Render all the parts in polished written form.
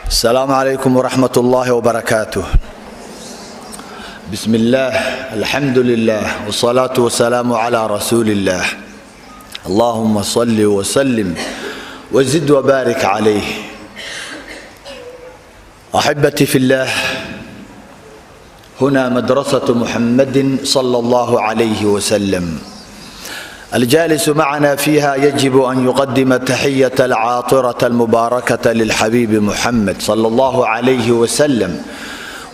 السلام عليكم ورحمة الله وبركاته. بسم الله، الحمد لله، والصلاة والسلام على رسول الله. اللهم صل وسلم وزد وبارك عليه. أحبتي في الله، هنا مدرسة محمد صلى الله عليه وسلم. الجالس معنا فيها يجب أن يقدم التحية العاطرة المباركة للحبيب محمد صلى الله عليه وسلم،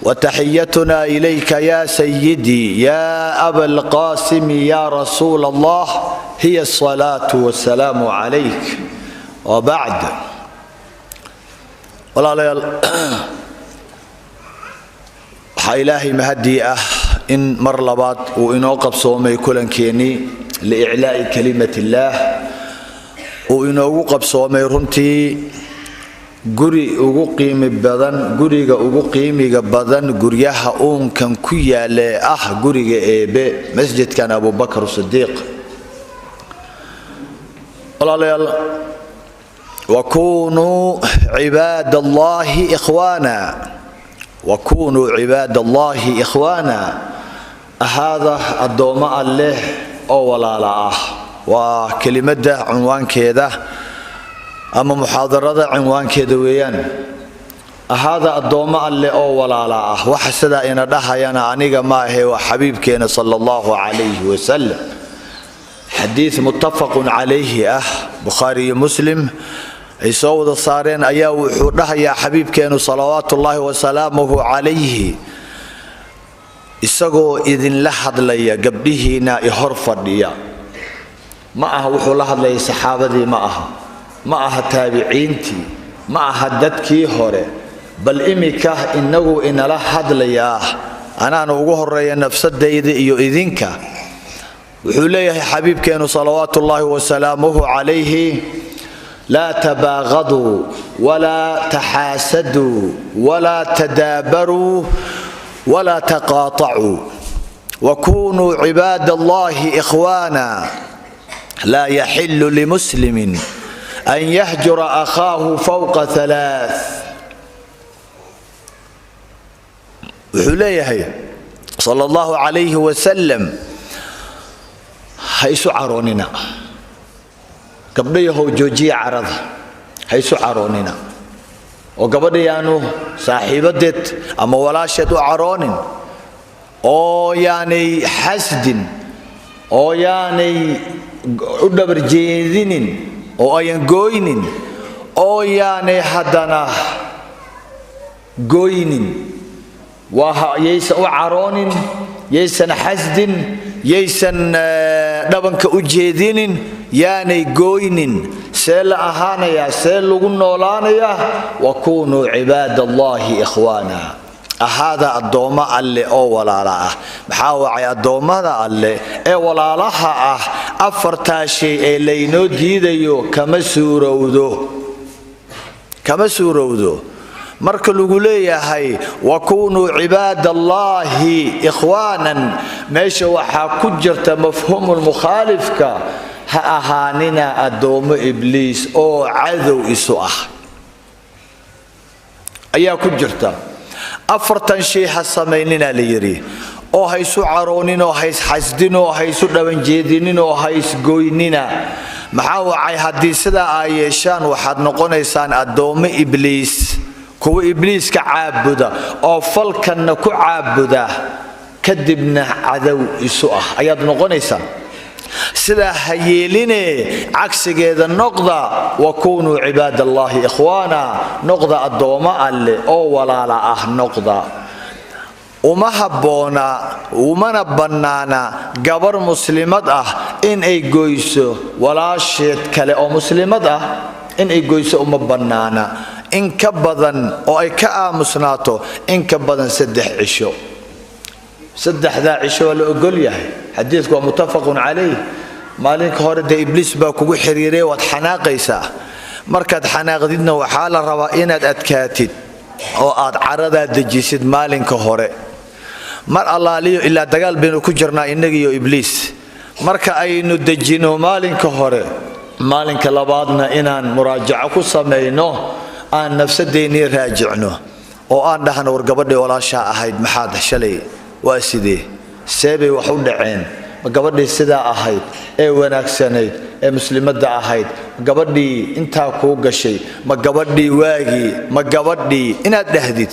وتحيتنا إليك يا سيدي يا أبا القاسم يا رسول الله هي الصلاة والسلام عليك. وبعد، waxaa ilaahay mahadii ah in mar labaad uu inoo qabsoomay kulankeeni liiclaa'i kalimatillah, uu inoogu qabsoomay runtii guri ugu qiimi badan, guriga ugu qiimiga badan guryaha uunkan ku yaala ah guriga eebe, masjidkan abubakar sidiiq. walaalayaal, wakunuu cibaadallahi ikhwaana, wakunuu cibaadallahi ikhwaana, ahaada addoommo alleh oo walaala ah. waa kelimada cinwaankeeda ama muxaadarada cinwaankeeda weeyaan, ahaada addoommo alleh oo walaala ah. waxa sidaa ina dhahayana aniga ma ahe, waa xabiibkeena sala allahu calayhi wasalam. xadiid muttafaqun calayhi ah, bukhaari iyo muslim ay soo wada saareen, ayaa wuxuu dhahayaa xabiibkeenu salawaatullaahi wasalaamuhu calayhi, isagoo idinla hadlaya gabdhihiina i hor fadhiya. ma aha wuxuu la hadlayay saxaabadii, ma aha taabiciintii, ma aha dadkii hore, bal imika inagu inala hadlayaa, anaana ugu horeeya nafsadayda iyo idinka. wuxuu leeyahay xabiibkeenu salawaatullaahi wasalaamuhu calayhi: laa tabaagaduu walaa taxaasaduu walaa tadaabaruu walaa taqaatacuu wakunuu cibaada allahi ikhwaana. laa yaxilu limuslimin an yahjura akhaahu fawqa halaath. wuxuu leeyahay sala allahu calayhi wasalam, ha isu caroonina. gabdhayahow joojiya carada, ha isu caroonina. oo gabadhayaanu saaxiibadeed ama walaasheed u caroonin, oo yaanay xasdin, oo yaanay u dhabarjeedinin, oo ayan gooynin, oo yaanay haddana gooynin. yaysan u caroonin, yaysan xasdin, yaysan dhabanka u jeedinin, yaanay gooynin. see la ahaanayaa, see lagu noolaanayaa? wakunuu cibaadallahi ikhwaana, ahaada addoommo alle oo walaala ah. maxaa wacay addoommada alle ee walaalaha ah? afartaa shay ee laynoo diidayo kama suurowdo. marka lagu leeyahay wakunuu cibaadallahi ikhwaanan, meesha waxaa ku jirta mafhuumul mukhaalifka, ha ahaanina addoommo ibliis oo cadow isu ah, ayaa ku jirta. afartan shay ha samaynina la yidhi, oo ha isu caroonin, oo ha isxasdin, oo ha isu dhabanjeedinin, oo ha isgoynina. maxaa wacay haddii sidaa aa yeeshaan waxaad noqonaysaan addoommo ibliis, kuwa ibliiska caabuda oo falkanna ku caabuda, kadibna cadow isu ah ayaad noqonaysaan. sidaa ha yeeline, cagsigeeda noqda. wakunuu cibaadallahi ikhwaana, noqda addoommo alle oo walaala ah noqda. uma habboona, umana bannaana gabar muslimad ah in ay goyso walaasheed kale oo muslimad ah, in ay goyso uma bannaana. in ka badan oo ay ka aamusnaato in ka badan 3 cisho. 3daa cisho waa la ogol yahay. xadiidku waa muttafaqun calayh. maalinka hore dee ibliis baa kugu xiriiray, waad xanaaqaysaa. markaad xanaaqdidna waxaa la rabaa inaad adkaatid oo aad caradaa dejisid maalinka hore. mar allaaliyo ilaa dagaal baynu ku jirnaa innagiiyo ibliis. marka aynu dejino maalinka hore, maalinka labaadna inaan muraajaco ku samayno aan nafsadeennii raajicno oo aan dhahno war gabadhii walaashaa ahayd maxaad shalay waa sidee seebay wax u dhaceen ma gabadhii sidaa ahayd ee wanaagsanayd ee muslimadda ahayd gabadhii intaa kuu gashay ma gabadhii waagii ma gabadhii inaad dhahdid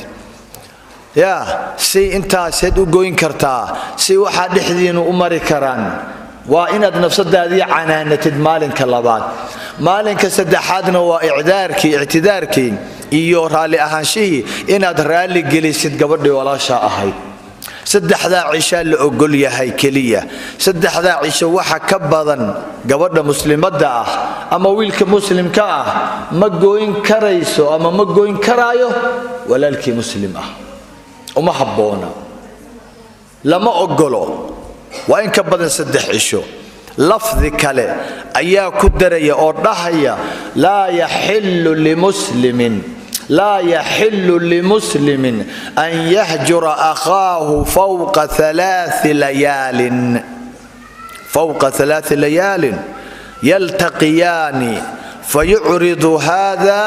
yaa si intaaseed u goyn kartaa si waxaa dhexdiinu u mari karaan waa inaad nafsadaadii canaanatid maalinka labaad maalinka saddexaadna waa ictidaarkii iyo raalli ahaanshihii inaad raalli gelisid gabadhii walaashaa ahayd saddexdaa cishaa la ogol yahay keliya saddexdaa cisho waxa ka badan gabadha muslimadda ah ama wiilka muslimka ah ma gooyn karayso ama ma gooyn karaayo walaalkii muslim ah uma habboona lama ogolo waa in ka badan saddex cisho lafdi kale ayaa ku daraya oo dhahaya laa yaxillu limuslimin لا يحل لمسلم أن يهجر أخاه فوق 3 ليال يلتقيان فيعرض هذا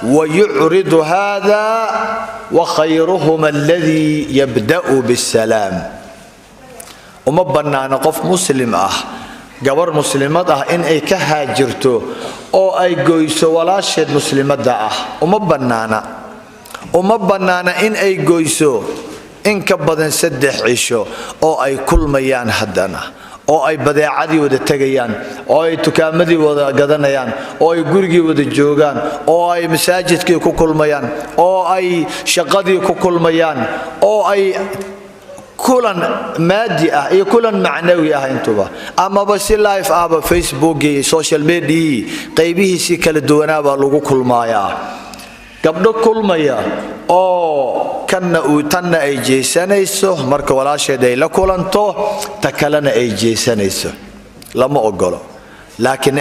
ويعرض هذا وخيرهما الذي يبدأ بالسلام وما بنانا قف مسلم gabar muslimad in ay ka haajirto oo ay goyso walaasheed muslimadda uma banaana in ay goyso in ka badan 3 cisho oo ay kulmayaan haddana oo ay badeecadii wada tagayaan oo ay tukaamadii wada gadanayaan oo ay gurigii wada joogaan oo ay masaajidkii ku kulmayaan oo ay shaqadii ku kulmayaan oo ay kulan maadi iyo kulan macnawi intuba ama ba si live aba Facebook iyo social media qaybihiisi kala duwanaaba lagu kulmaaya gabdho kulmaya oo tanna ay jeesanayso marka walaasheed ay la kulanto ta kalena ay jeesanayso lama ogolo laakiin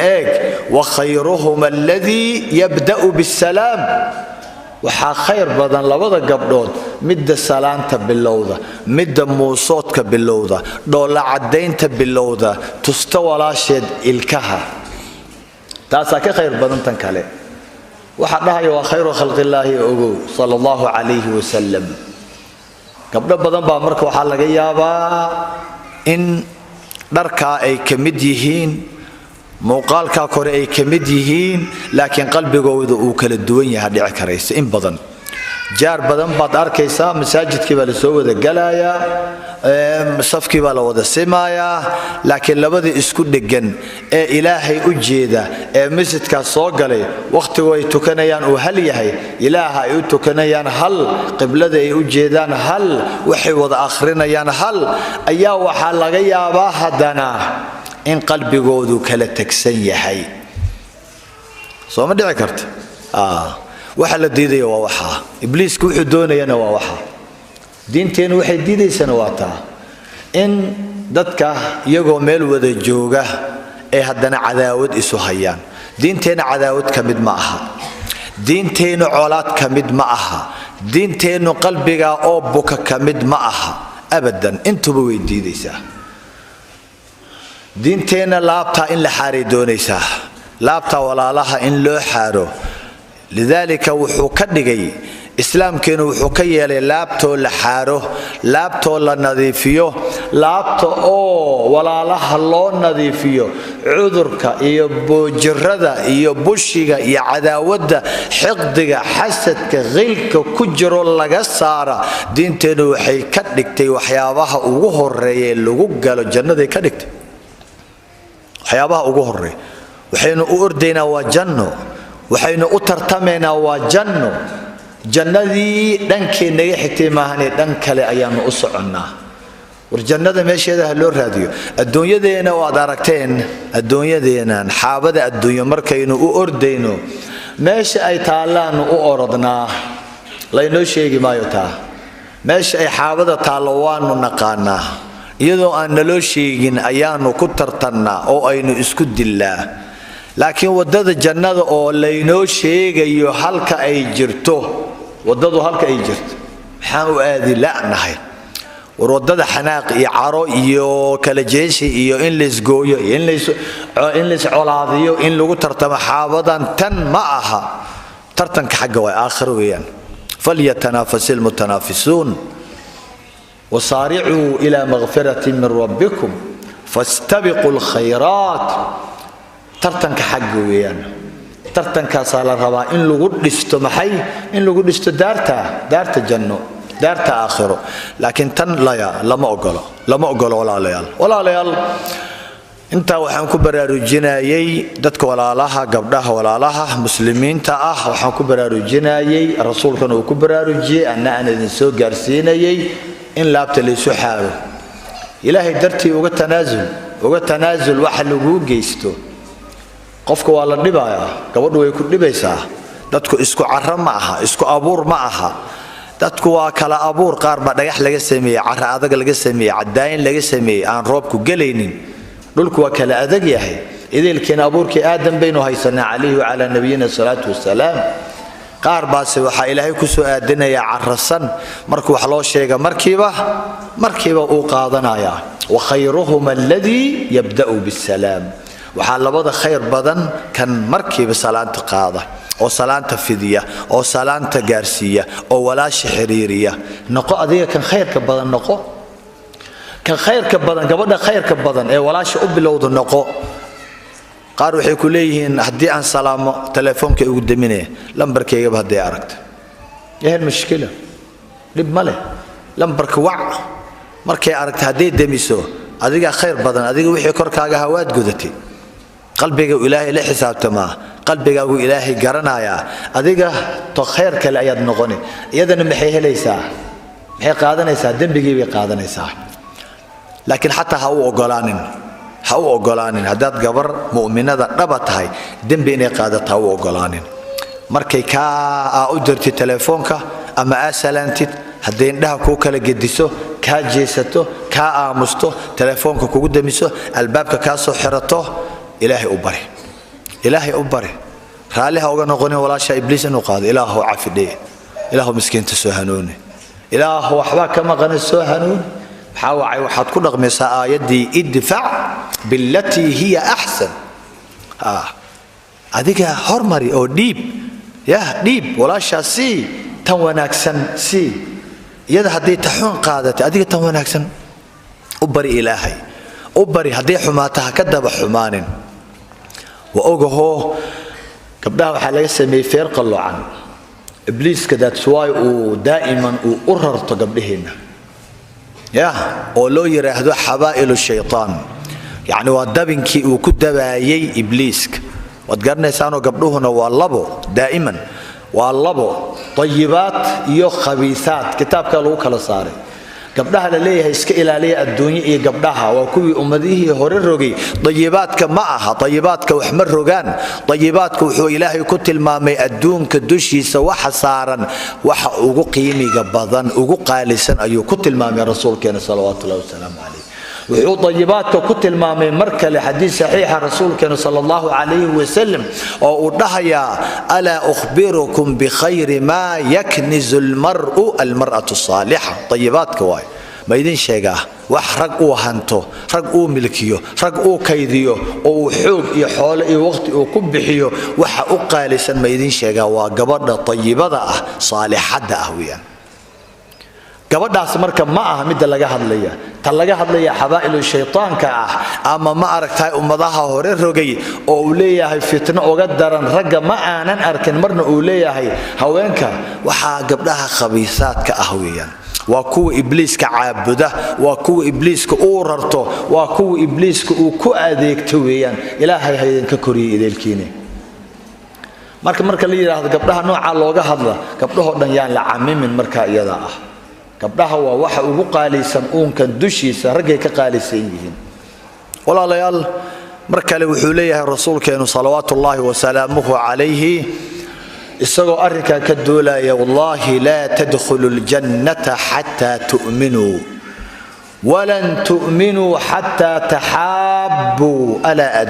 wa khayruhuma alladhi yabda'u bis-salam waxaa khayr badan labada gabdhood midda salaanta bilowda midda muusoodka bilowda dhoola cadaynta bilowda tusta walaasheed ilkaha taasa ka khayr badan tan kale waxa dhahayo waa khayru khalqillaahi ogow sallallahu alayhi wasallam gabdho badan baa marka waxa laga yaabaa in dharka ay kamid yihiin muuqaalka kore ay kamid yihiin laakiin qalbigooda uu kala duwan yahay dhici karaysa in badan jaar badan baad arkaysaa masaajidkii baa la soo wada galaya safkii baa la wada simaaya laakiin labada isku dhegan ee ilaahay u jeeda ee masjidka soo galay waqtigu ay tukanayaan oo hal yahay ilaaha ay u tukanayaan hal qiblada ay u jeedaan hal waxay wada akhrinayaan hal ayaa waxa laga yaabaa hadana in qalbigoodu kala tagsan yahay soo ma dhici karto waxa la diiday waa waxa ibliisku wuxuu doonayana waa waxa diinteenu waxay diidaysana waa taa in dadka iyagoo meel wada jooga ee haddana cadaawad isu hayaan diinteena cadaawad ka mid ma aha diinteenu colaad ka mid ma aha diinteenu qalbiga oo buka ka mid ma aha abadan intuba way diidaysaa diinteena laabta in la xaaray doonaysaa laabta walaalaha in loo xaaro lidaalika wuxuu ka dhigay islaamkeenu wuxuu ka yeelay laabtoo la xaaro laabtoo la nadiifiyo laabta oo walaalaha loo nadiifiyo cudurka iyo boojirada iyo bushiga iyo cadaawadda xiqdiga xasadka qilka ku jiro laga saara diinteenu waxay ka dhigtay waxyaabaha ugu horeeyay lagu galo jannada ka dhigtay waxyaabaha ugu horeey waxaynu u ordaynaa waa janno waxaynu u tartamaynaa waa janno jannadii dhankeennaga xigtay maahan dhan kale ayaanu u soconnaa war jannada meesheeda loo raadiyo adduunyadeena waad aragteen adduunyadeenan xaabada adduunyo markaynu u ordayno meesha ay taalaanu u orodnaa laynoo sheegi maayo taa meesha ay xaabada taalo waanu naqaanaa iyadoo aan naloo sheegin ayaanu ku tartannaa oo aynu isku dillaa laakiin wadada jannada oo laynoo sheegayo halka ay jirto wadadu halka ay jirto maxaan u aadi laanahay war wadada xanaaq iyo caro iyo kala jeeshi iyo in la isgooyo in la colaadiyo in lagu tartamo xaabadan tan ma aha tartanka xagga way aakhir weeyaan فليتنافس المتنافسون وصارعوا إلى مغفرة من ربكم فاستبقوا الخيرات tartanka xagga weeyaan tartankaas la rabaa in lagu dhisto maxay in lagu dhisto daarta janno daarta aakhiro laakiin tan lama ogolo walaalayaal inta waxaan ku baraarujinayay dadka walaalaha gabdhaha walaalaha muslimiinta ah waxaan ku baraarujinayay rasuulkan uu ku baraarujiyay aan idin soo gaarsiinayay in laabta la isu xaaro ilaahay dartii uga tanaasul waxa lagu geysto qofka waa la dhibayaa gabadhu way ku dhibaysaa dadku isku carra ma aha isku abuur ma aha dadku waa kala abuur qaar ba dhagax laga sameeyay carra adag laga sameeyay cadaan laga sameeyay aan roobku galaynin dhulku waa kala adag yahay idiilkeen abuurkii aadam baynu haysanaa calayhi wa ala nabiyina salaatu wasalaam qaar baas waxa ilaahay ku soo aadinaya carrasan markuu wax loo sheega markiiba uu qaadanaya wa khayruhum alladhi yabda'u bis-salaam waxaa labada khayr badan kan markiiba salaanta qaada oo salaanta fidiya oo salaanta gaarsiiya oo walaash xiriiriya noqo adiga kan khayrka badan noqo kan khayrka badan gabadha khayrka badan ee walaash u bilowdo noqo qaar waxay ku leeyihiin hadii aan salaamo telefoonka ugu daminay lambarkayga haday aragto yahay mushkila dib male lambarka wac markay aragto haday damiso adiga khayr badan adiga wixii korkaaga hawaad gudatay qalbiga ilaahay la xisaabtama qalbiga ilaahay garanaya adiga to khayr kale ayad noqoni iyadana maxay helaysaa maxay qaadanaysaa dambigii bay qaadanaysaa laakiin hatta ha u ogolaanin hadaad gabar mu'minada dhaba tahay dambi inay qaadato u ogolaanin markay ka u dirtay telefoonka ama asalaantid haday indhaha ku kala gediso ka jeesato ka aamusto telefoonka kugu damiso albaabka ka soo xirato ilaahay u bari raaliha uga noqonin walaasha ibliis inuu qaado ilaahu cafidee ilaahu miskiinta soo hanuuni ilaahu waxba ka maqan soo hanuuni waxaad ku dhaqmaysaa aayadii idfac billati hiya ahsan adiga hormari oo dhiib walaasha si tan wanaagsan si iyada hadii taxun qaadato adiga tan wanaagsan u bari ilaahay u bari hadii xumaataha ka daba xumaanin وأوجهه قبلها وحلاقي سمي فرق اللعن إبليس كده سواي ودائما وأرهرت قبلهن ولو يرهدوا حبائل الشيطان يعني ودبن كي وكده يي إبليس وتقرن سانو قبلهن واللبو دائما واللبو طيبات يو خبيثات كتاب كلو كلا صاري gabdhaha la leeyahay iska ilaaliya adduunyo iyo gabdhaha waa kuwii ummadihii hore rogay dayibaadka ma aha dayibaadka wax ma rogaan dayibaadku wuxuu ilaahay ku tilmaamay adduunka dushiisa waxa saaran waxa ugu qiimiga badan ugu qaalisan ayuu ku tilmaamay rasuulkeena sallallahu alayhi wasallam wuxuu dayibaadka ku tilmaamay markale xadiis saxiixa rasuulkeena sallallahu alayhi wasallam oo uu dhahaya ala ukhbirukum bi khayri ma yaknizu al-mar'atu as-salihah dayibaadka waay ma idin sheegaa wax rag uu hanto rag uu milkiyo rag uu kaydiyo oo xoog iyo xoolo iyo waqti uu ku bixiyo waxa u qaalisan ma idin sheegaa waa gabadha dayibada ah saalixada ah weeyaan gabadhaas marka ma aha mid laga hadlaya tan laga hadlaya xabaa'ilu shaytaanka ah ama ma aragtay ummadaha hore rogay oo uu leeyahay fitna uga daran ragga ma aanan arkin marna uu leeyahay haweenka waxa gabdhaha khabiisaadka ah weeyaan waa kuwa ibliiska caabuda waa kuwa ibliiska uu rarto waa kuwa ibliiska uu ku adeegto weeyaan ilaahay haydan ka koriyo idelkiina marka la yiraahdo gabdhaha nooca looga hadla gabdhaho dhan yaan la camimin marka iyada ah gabdhaha waa waxa ugu qaalisan uunkan dushiisa ragay ka qaalisan yihiin walaalayaal markale wuxuu leeyahay rasuulkeenu salawaatullaahi wa salaamuhu calayhi isagoo arrinka ka doolaya wallahi la tadkhulul jannata hatta tu'minu ولن تؤمنوا حتى تحابوا ألا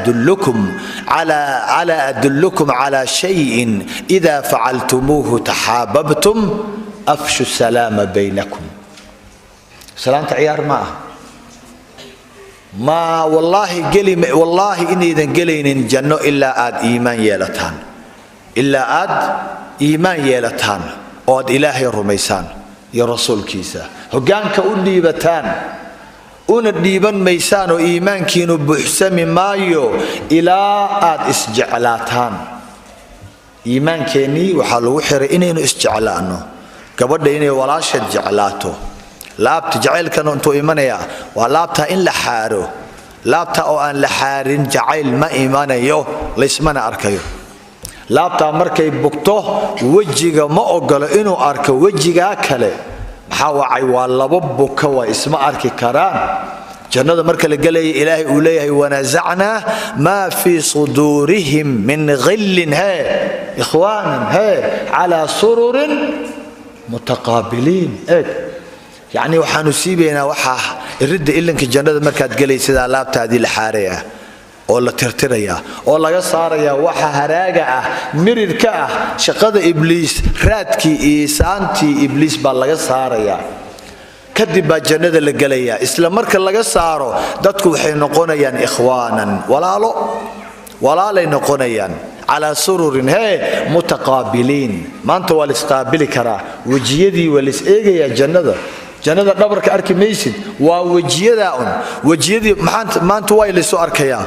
أدلكم على شيء إذا فعلتموه تحاببتم أفشوا السلام بينكم سلامة عيار ما والله إني إذا قلين جنة إلا آد إيمان يالتان إلا آد iimaan yeelataan oo aad ilaahay rumaysaan iyo rasuulkiisa hoggaanka u dhiibataan una dhiiban maysaan oo iimaankiinu buuxsami maayo ilaa aad isjeclaataan iimaankeenii waxaa lagu xiray inaynu isjeclaano gabadha inay walaasheed jeclaato laabta jacaylkana intuu imanayaa waa laabta in la xaaro laabta oo aan la xaarin jacayl ma imanayo laysmana arkayo laabta markay bugto wajiga ma ogolo inuu arko wajiga kale maxaa wacay waa laba buka waa isma arki karaan jannada marka la galay ilaahay uu leeyahay wanazacna ma fi sudurihim min ghillin ha ikhwanan ha ala sururin mutaqabilin يعني waxaanu siibeena waxa irida ilanka jannada markaad galaysid laabtaadii la xaaraya oo la tirtiraya oo laga saaraya waxa haraaga ah mirirka ah shaqada ibliis raadkii isaantii ibliis baa laga saaraya kadib baa jannada la galaya isla marka laga saaro dadku waxay noqonayaan ikhwaanan walaalay noqonayaan على سرور هي متقابلين ما انت والاستقابل كرا وجيدي والاس يا جنة دبرك اركي ميسد ووجيدا وجيدي ما انت واي لسو اركيا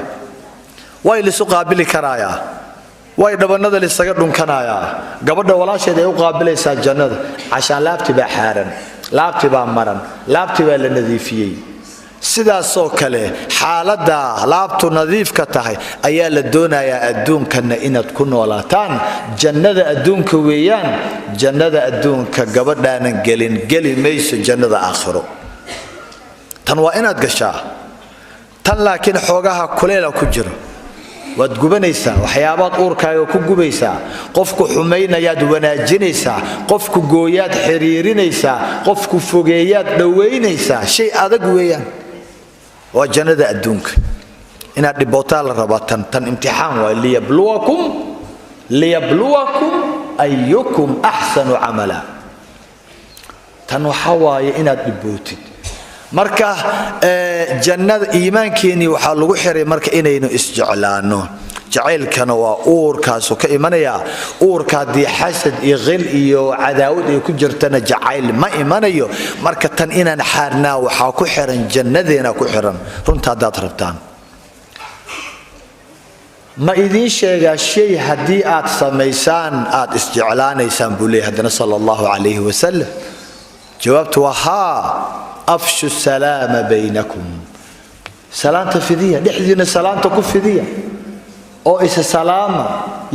واي لسو قابل كرايا واي دبنده لسغا دنكنايا غبدها walaasheed ay u qaabilaysaa jannada عشان laabti ba xaaran laabti ba maran laabti ba la nadiifiyay sidaas oo kale xaalada laabtu nadiifka tahay ayaa la doonayaa adduunkana inaad ku noolaataan jannada adduunka weeyaan jannada adduunka gabadhaanan gali mayso jannada aakhiro tan waa inaad gashaa tan laakiin xoogaha kuleela ku jiro waad gubanaysaa waxyaabaad uurkaaga ku gubaysaa qofku xumaynayaad wanaajinaysaa qofku gooyaad xiriirinaysaa qofku fogeeyaad dhaweynaysaa shay adag weeyaan waa jannada adduunka inaad dhibootaa la rabaa tan imtixaan waa liyabluwakum ayyukum ahsanu amala tan waxa waaye inaad dhibootid marka jannada iimaankeeni waxa lagu xiray marka inaynu isjeclaano jacaylkana waa uurkaas ka imanaya uurkaadii xasad iyo qil iyo cadaawad ay ku jirtana jacayl ma imanayo marka tan inaan xaarnaa waxa ku xiran jannadeena ku xiran runta dad rabtaan ma idin sheega shay hadii aad sameysaan aad isjeclaanaysaan bulee hadana sallallahu alayhi wa sallam jawaabtu waa afshu salaama baynakum salaanta fidiya dhixdiina salaanta ku fidiya oo isa salaama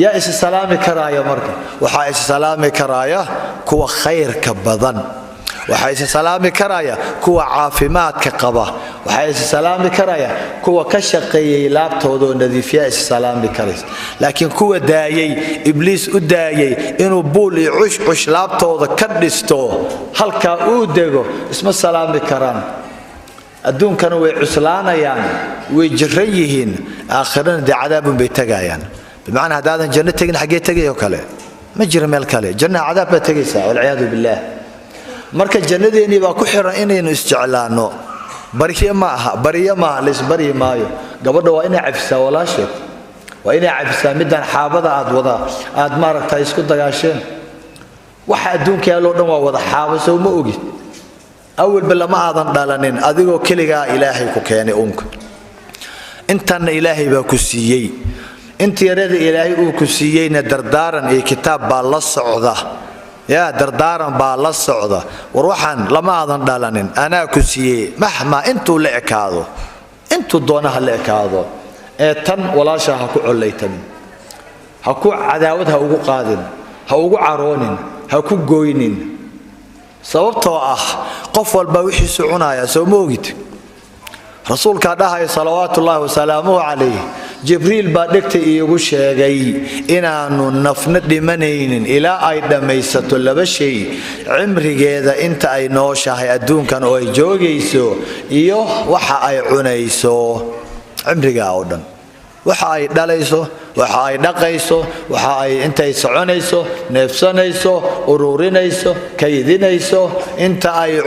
ya isa salaami karaaya marka waxa isa salaami karaaya kuwa khayrka badan waxa isa salaami karaaya kuwa caafimaadka qaba waxa isa salaami karaaya kuwa ka shaqeeyay laabtooda nadiifiya isa salaami karays laakiin kuwa daayay ibliis u daayay inuu buul iyo cush laabtooda ka dhisto halka uu dego isma salaami karaan adduunkana way cuslaanayaan way jiran yihiin aakhirana cadaabun bay tagayaan bimaana hadaadan janno tagin xagee tagayo kale ma jiro meel kale janna cadaab ba tagaysa wal ciyaadu billah marka jannadeeni baa ku xiran inaynu isjeclaano bariya ma lees bariya maayo gabadha waa inay cafisaa walaasheed waa inay cafisaa midan xaabada aad maaragtay isku dagaasheen waxa adduunka yaalo dhan waa wada xaabaso ma ogid أول بلا ما أذن دالنين أذيكو كليجا إلهي كوكياني أنك أنت أن إلهي بكسيي أنت يرد إلهي بكسيي ندردارن إيه كتاب بالله الصعدة يا دردارن بالله الصعدة وروحا لما أذن دالنين أنا كسيي مهما أنتو لعكادو أنتو دونها لعكادو تن ولا شيء هكو عليتن هكو عداوتها هكو قادن هكو عرونين هكو جوينين sababtoo qof walba wixii soconaya soo moogid rasuulka dhahay salawaatullaahi wa salaamuhu alayhi jibriil baa dhigtay iigu sheegay inaanu nafna dhimanaynin ilaa ay dhamaysato laba shay cimrigeeda inta ay nooshahay adduunkan oo ay joogayso iyo waxa ay cunayso cimriga oo dhan waxa ay dhalayso waxa ay dhaqayso waxa ay intay soconayso neefsanayso ururinayso kaydinayso inta ay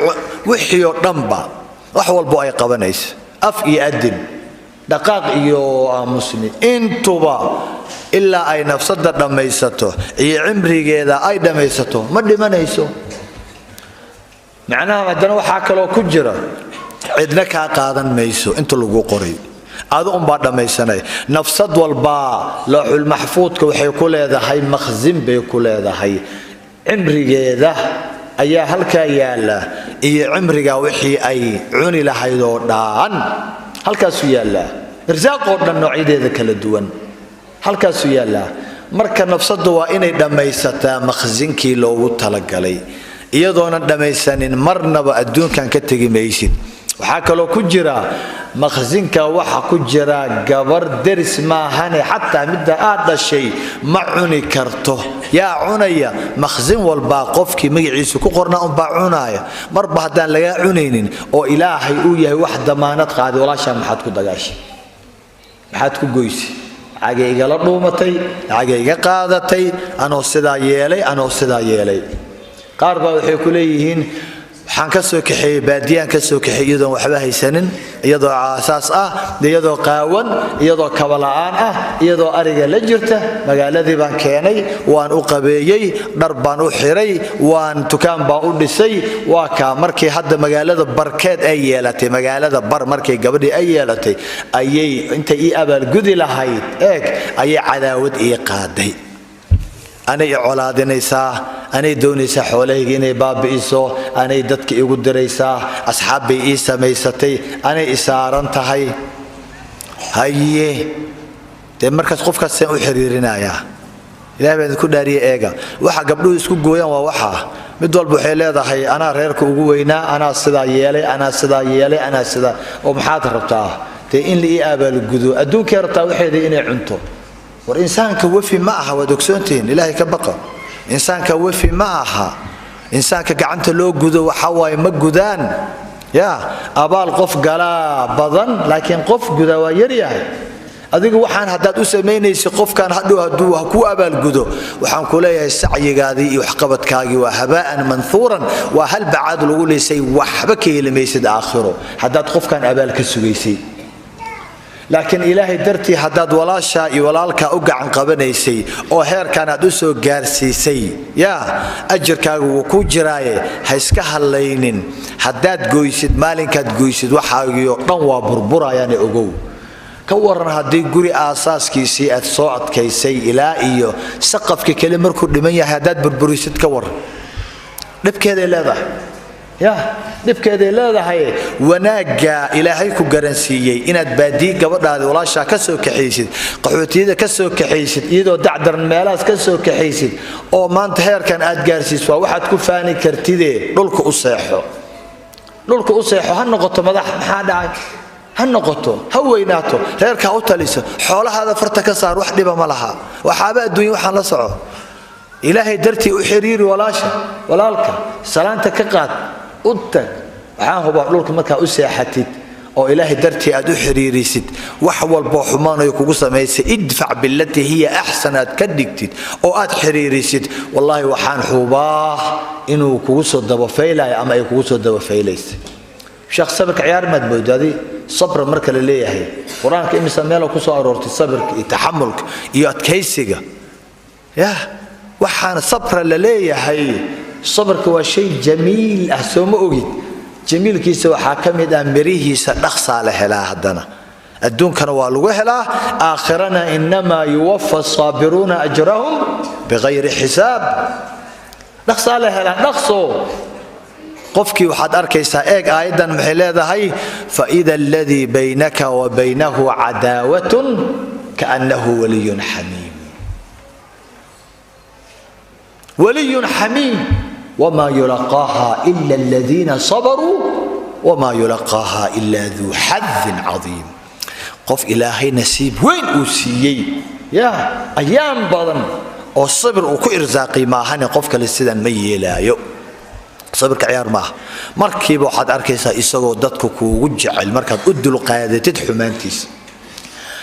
wixii oo dhanba wax walba ay qabanayso af iyo adin dhaqaaq iyo aamusni intuba ilaa ay nafsada dhamaysato iyo cimrigeeda ay dhamaysato ma dhimanayso macnaha hadana waxa kale oo ku jira cidna ka qaadan mayso inta lagu qoray adu baa dhamaysanay nafsad walba looxul mahfuudka waxay ku leedahay makhzin bay ku leedahay cimrigeeda ayaa halka yaala iyo cimriga wixii ay cuni lahayd oo dhaan halkaas yaala irsaaq oo dhan noocyada kala duwan halkaas yaala marka nafsadu waa inay dhamaysataa makhzinkii loogu talagalay iyadoona dhamaysanin marnaba adduunkan ka tagi maysid waxa kale oo ku jira makhzinka waxa ku jira gabar daris ma ahane hatta midda aad dhashay ma cuni karto yaa cunaya makhzin walba qofkii magaciisa ku qorna baa cunaya marba hadaan laga cunaynin oo ilaahay uu yahay wax damaanad qaadi walaasha maxad ku dagaashay maxad ku goysay agayga la dhuumatay agayga qaadatay anoo sidaa yeelay qaar baa waxay ku leeyihiin waxaan ka soo kaxeeyay baadiyaan ka soo kaxeeyay iyadoo waxba haysanin iyadoo aasaas ah iyadoo qaawan iyadoo kabalaan ah iyadoo ariga la jirta magaaladii baan keenay waan u qabeeyay dhar baan u xiray waan tukaan baan u dhisay waa ka markii hadda magaalada barkeed ay yeelatay magaalada bar markii gabadhii ay yeelatay ayay inta ii abaal gudi lahayd ayay cadaawad ii qaaday anay colaadinaysaa anay doonaysaa xoolahayga inay baabi'iso anay dadka igu diraysaa asxaabbay ii samaysatay anay isaaran tahay haye de markaas qofkaas u xiriirinaya ilaahay baa ku dhaariyay eega waxa gabdhuhu isku gooyaan waa waxa mid walba waxay leedahay ana reerka ugu weynaa ana sida yeelay ana sida oo maxaad rabtaa de in la ii abaal gudo adduunka rabtaa waxay inay cunto war insaanka wafi ma aha wadogsoontiin ilaahay ka baqa insaanka wafi ma aha insaanka gacanta loo gudo waxa way ma gudaan ya abaal qof gala badan laakiin qof guda waa yar yahay adigu waxaan hadaad u sameynaysi qofkan haduu ku abaal gudo waxaan ku leeyahay sacyigaadii iyo waxqabadkaagi waa habaan manfuuran waa hal baad lagu leesay waxba ka yeelmaysid aakhiro hadaad qofkan abaal ka sugaysay laakiin ilaahay dartii hadaad walaasha iyo walaalka u gacan qabanaysay oo heerkan aad u soo gaarsiisay ya ajirkaagu wuu ku jiraaye ha iska halaynin hadaad gooysid maalinkaad gooysid waxaagiyo dhan waa burburayaan ogow ka waran hadii guri aasaaskiisii aad soo adkaysay ilaa iyo saqafka kale markuu dhiman yahay hadaad burburisid ka war dhibkeeda leedahay ya dibkeeda leedahay wanaaga ilaahay ku garansiiyay inaad baadi gabadhaada walaasha ka soo kaxaysid qaxootiyada ka soo kaxaysid iyadoo dacdaran meelaas ka soo kaxaysid oo maanta heerkan aad gaarsiiso waxaad ku faani kartide dhulka u seexo ha noqoto madax maxaa dhacay ha noqoto ha weynaato reerka u taliso xoolahaada farta ka saar wax dhiba ma laha waxaaba adduunyo waxaan la soco ilaahay dartii u xiriir walaalka salaanta ka qaad udtag waxaan hubaa dhulka markaa u seexatid oo ilaahay dartii aad u xiriirisid wax walba xumaan ay kugu sameysay idfac billati hiya ahsanat ka dhigtid oo aad xiriirisid wallahi waxaan hubaa inuu kugu soo daba feelay ama ay kugu soo daba feelaysay shakhs sabrka ciyaar mad moodadi sabr marka la leeyahay quraanka imisa meel ku soo aroortay sabrka iyo taxamulka iyo adkaysiga ya waxaan sabr la leeyahay صبرك وشيء جميل أحسوم أوجد جميل كيس وحاكم إذا مريه سنخص على هلا هدنا الدون كانوا والوهلا آخرنا إنما يوفى الصابرون أجرهم بغير حساب نخص على هلا نخصو قفكي وحد أركيسا أيضا محلادة هاي فإذا الذي بينك وبينه عداوة كأنه ولي حميم وما يلقاها إلا الذين صبروا وما يلقاها إلا ذو حظ عظيم قف إلهي نسيب وين أوسيي يا أيام بضن والصبر وكو إرزاقي ما هاني قفك للسيدان ميلايو صبرك عيار ما مركب واحد أركيسا إساقو دادكو كو وجعل مركب أدلو قادة تدحمانتيس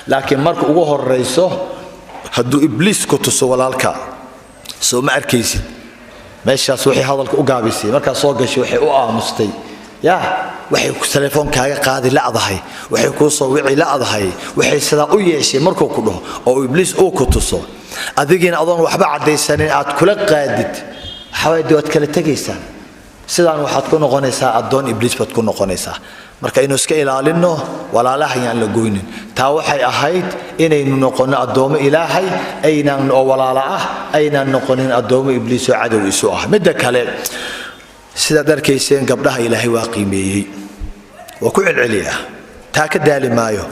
لكن مركب أغوه الرئيسو هدو إبليس كتسو والالكا سو ما أركيسي meeshaas wixii hadalka u gaabisay marka soo gashay wixii u aamusay يا waxay ku teleefoonkaaga qaadi laadahay waxay ku soo wici laadahay waxay sida u yeeshay markuu ku dhaho oo ibliis uu ku tuso adigina adoon waxba cadeysanin aad kula qaadid xawayd wad kala tagaysaa sidaan waxaad ku noqonaysaa adoon ibliis bad ku noqonaysaa marka inuu iska ilaalino walaalaha yaan la gooynin taa waxay ahayd inaynu noqono adoomo ilaahay aynaan oo walaala ah aynaan noqonin adoomo ibliis oo cadow isu ah midda kale sida darkeyseen gabdhaha ilaahay waa qiimeeyay waa ku celceliya taa ka daali maayo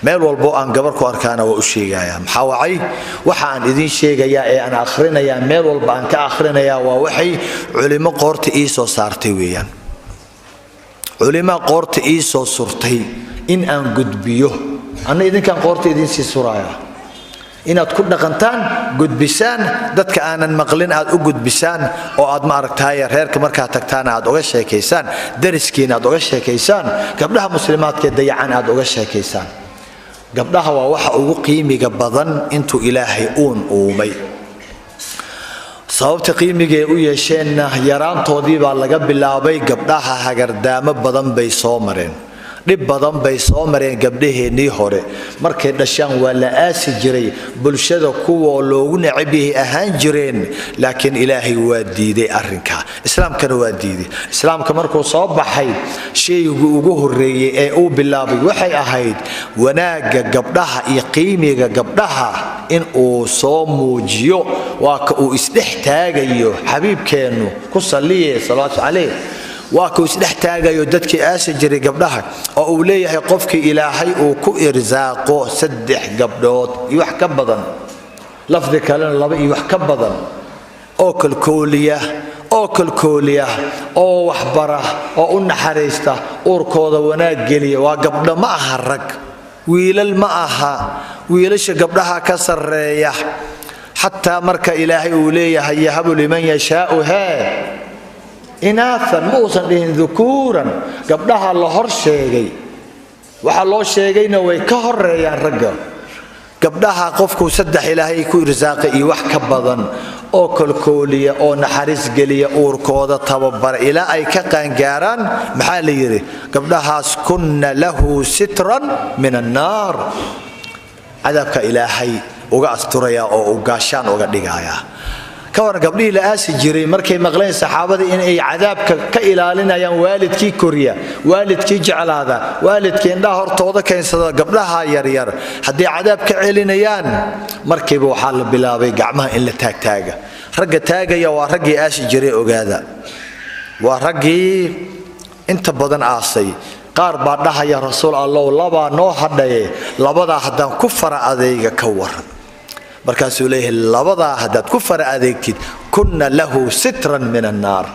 meel walbo aan gabar ku arkaana waa u sheegaya maxaa wacay waxa aan idin sheegaya ee aan akhrinaya meel walba aan ka akhrinaya waa waxay culimo qoorta ii soo saartay weeyaan علماء قرط إيسو سرتي إن أن قد بيو أنا إذن كان قرط إذن سي سرايا إن أتكون قنتان قد بسان دتك أنا المقلين أد أقد بسان أو أد معرك تاير هير كمركا تكتانا أد أغشى كيسان درسكين أد أغشى كيسان قبلها مسلمات كديعان أد أغشى كيسان قبلها ووحا أغقيمي قبضان انتو إلهي أومي sababta qiimiga u yeesheenna yaraantoodii baa laga bilaabay gabdhaha hagardaamo badan bay soo mareen dhib badan bay soo mareen gabdhaheenii hore markay dhashaan waa la aasi jiray bulshada kuwa loogu necab yahay ahaan jireen laakiin ilaahay waa diiday arrinka islaamkana waa diiday islaamka markuu soo baxay shaygu ugu horeeyay ee uu bilaabay waxay ahayd wanaaga gabdhaha iyo qiimiga gabdhaha in uu soo muujiyo waa ka uu isdhex taagayo xabiibkeenu ku salliye salaatu calayhi waa ka uu isdhex taagayo dadkii aasi jiray gabdhaha oo uu leeyahay qofkii ilaahay uu ku irsaaqo 3 gabdhood iyo wax ka badan lafdi kalena 2 iyo wax ka badan oo kalkooliya oo waxbara oo u naxariista uurkooda wanaag geliya waa gabdho ma aha rag wiilal ma aha wiilasha gabdhaha ka sareeya حتى مركا إلهي وليه يهب لمن يشاء إناثا موسى لهن ذكورا قبلها الله هرشيغي وحا الله شيغينا ويكهر يا رجل قبلها قفكو سدح إلهي كو رزاقي وحكا بضن أو كالكولية أو نحرس قلية أو ركوضة طببر إلى أي كقان جاران محاليري قبلها كن له سترا من النار عذابك إلهي uga asturaya oo u gaashaan uga dhigaya ka war gabdhii la aasi jiray markay maqleen saxaabada in ay cadaabka ka ilaalinayaan waalidkii koriya waalidkii jeclaada waalidkii indhaha hortooda keensada gabdhaha yar yar hadii cadaab ka celinayaan markiiba waxa la bilaabay gacmaha in la taagtaaga ragga taagaya waa raggii aasi jiray ogaada waa raggii inta badan aasay qaar baa dhahaya rasuul allah laba noo hadhaye labada hadan ku fara adeega ka waran markaasuu leeyahay labada hadad ku fara adeegtid kunna lahu sitran min an-nar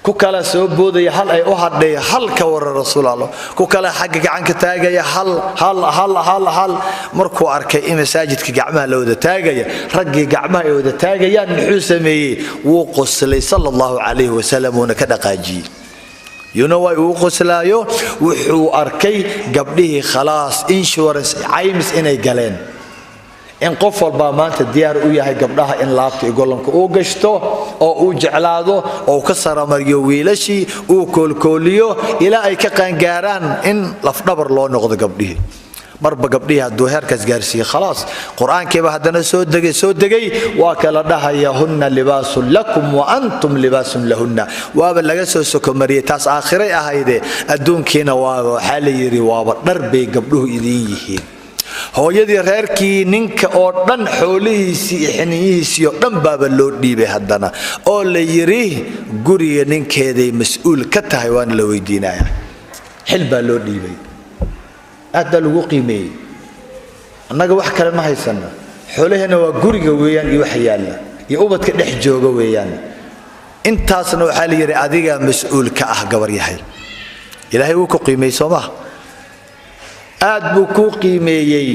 ku kala soo boodaya hal ay u hadhay hal ka waran rasuul allah ku kala xagga gacanka taagaya hal markuu arkay in masaajidka gacmaha la wada taagaya ragii gacmaha ay wada taagayaan muxuu sameeyay wuu qoslay sallallahu alayhi wasallam una ka dhaqaaji ينوى وقسلايو وحو أركي قبله خلاص insurance عيمس إني قالين إن قفل بامانت الديار وياها قبلها إن لابت يقولون أو قشتو أو جعلاده أو كسر مريو ويلشي أو كوليو إلى أي كقان قاران إن لفنبر لو نغض قبله مربى قبلها الدوهر كسجارسي خلاص قرآن كيف هدنا سود دقي وكل ده يهن لباس لكم وأنتم لباس لهن وابلغسو سكمريه تاس آخره هيده الدون كينا وحالي رواب دربي قبله إليه هو يدي غيركي نينك أو دن حوليسي حنيسي دن باب اللود دي بهدنا أو ليريه قري نينك هذي مسؤول كتايوان لو يدينا حلبا اللود دي بي أدى لو قيمي أنك wax kale ma haysana xoolaheena waa guriga weeyaan iyo waxyaala iyo ubadka dhex jooga weeyaan intaasna waxa la yiri adiga mas'uul ka ah gabar yahay ilaahay uu ku qiimeeyay Soomaa aad buu ku qiimeeyay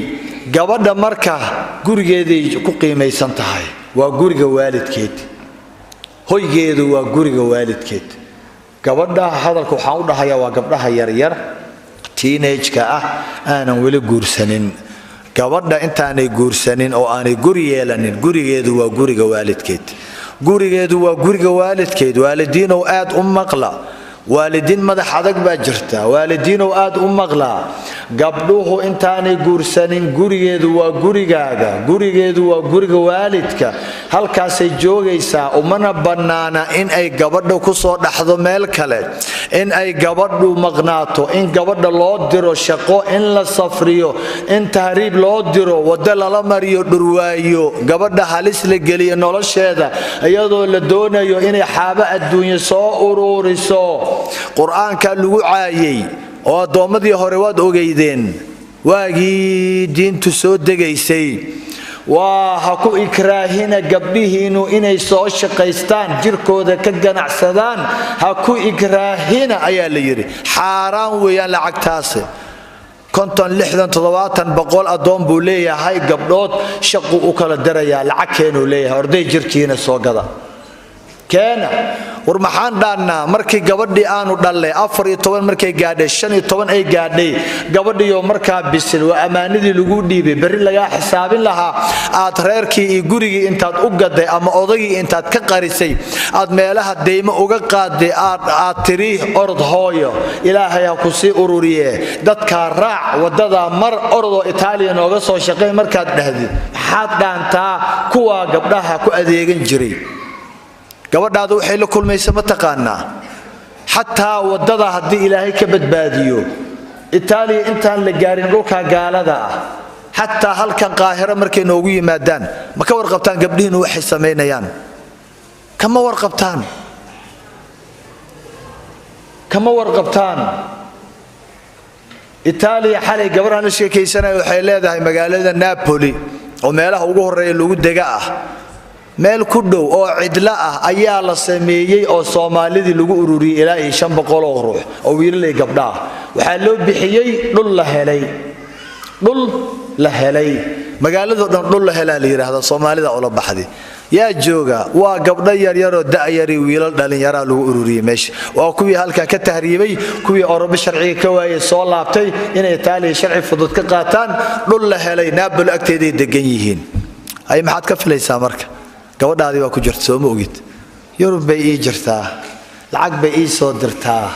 gabadha marka gurigeedii ku qiimeysan tahay waa guriga waalidkeed hoygeedu waa guriga waalidkeed gabadha hadalku waxa u dhahayaa waa gabdhaha yar yar teenage ka ah aanan wali guursanin gabadha intaanay guursanin oo aanay guri yeelanin gurigeedu waa guriga waalidkeed waalidiin oo aad u maqla waalidiin madax adag baa jirta waalidiin oo aad u maqla gabdhuhu intaanay guursanin gurigeedu waa gurigaaga gurigeedu waa guriga waalidka halkaas ay joogaysaa umana banaana in ay gabadha ku soo dhaxdo meel kale in ay gabadhu maqnaato in gabadha loo diro shaqo in la safriyo in tahriib loo diro wada la mariyo dhurwaayo gabadha halis la geliyo nolosheeda iyadoo la doonayo inay xaaba adduunyo soo ururiso quraanka lagu caayay oo adoomadii hore waad ogeydeen waagii diintu soo degaysay waa ha ku ikraahina gabdhihiinu inay soo shaqaystaan jirkooda ka ganacsadaan ha ku ikraahina ayaa la yiri xaaraan weeyaan lacagtaas 50 60 70 boqol adoon buu leeyahay gabdhood shaqo u kala daraya lacag keenuu leeyahay orday jirkiina soo gada keena war maxaan dhaanaa markii gabadhii aanu dhalay 14 markay gaadhay 15 ay gaadhay gabadhiyo markaa bisil waa amaanadii lagu dhiibay bari laga xisaabin lahaa aad reerkii iyo gurigii intaad u gaday ama odagii intaad ka qarisay aad meelaha deymo uga qaaday aad tiri orod hooyo ilaahay ha ku sii ururiye dadka raac wadada mar ordo Itaaliya nooga soo shaqay markaad dhahdid maxaad dhaantaa kuwa gabdhaha ku adeegan jiray gabadhaadu waxay la kulmaysaa ma taqaana hatta wadada hadii ilaahay ka badbaadiyo Itaaliya intaan la gaarin dhulka gaalada ah hatta halkan qaahira markay noogu yimaadaan ma ka warqabtaan gabdhihiinu waxay sameynayaan kama warqabtaan Itaaliya xalay gabaraan sheekaysanay waxay leedahay magaalada Napoli oo meelaha ugu horeeya lagu dega ah meel ku dhow oo cidla ah ayaa la sameeyay oo Soomaalidii lagu ururiyay ilaa 500 oo ruux oo wiilal iyo gabdha waxa loo bixiyay dhul la helay magaalada dhul la helaa la yiraahdo Soomaalida oo la baxday yaa jooga waa gabdha yar yar oo da'yari wiilal dhalinyaro lagu ururiyay meesha waa kuwii halka ka tahriibay kuwii Orobo sharciga ka waayay soo laabtay in Itaaliya sharci fudud ka qaataan dhul la helay Napoli agteeda degan yihiin ay maxaad ka filaysaa marka gabadhaadi waa ku jirta soo ma ogid Yurub bay ii jirtaa lacag bay ii soo dirtaa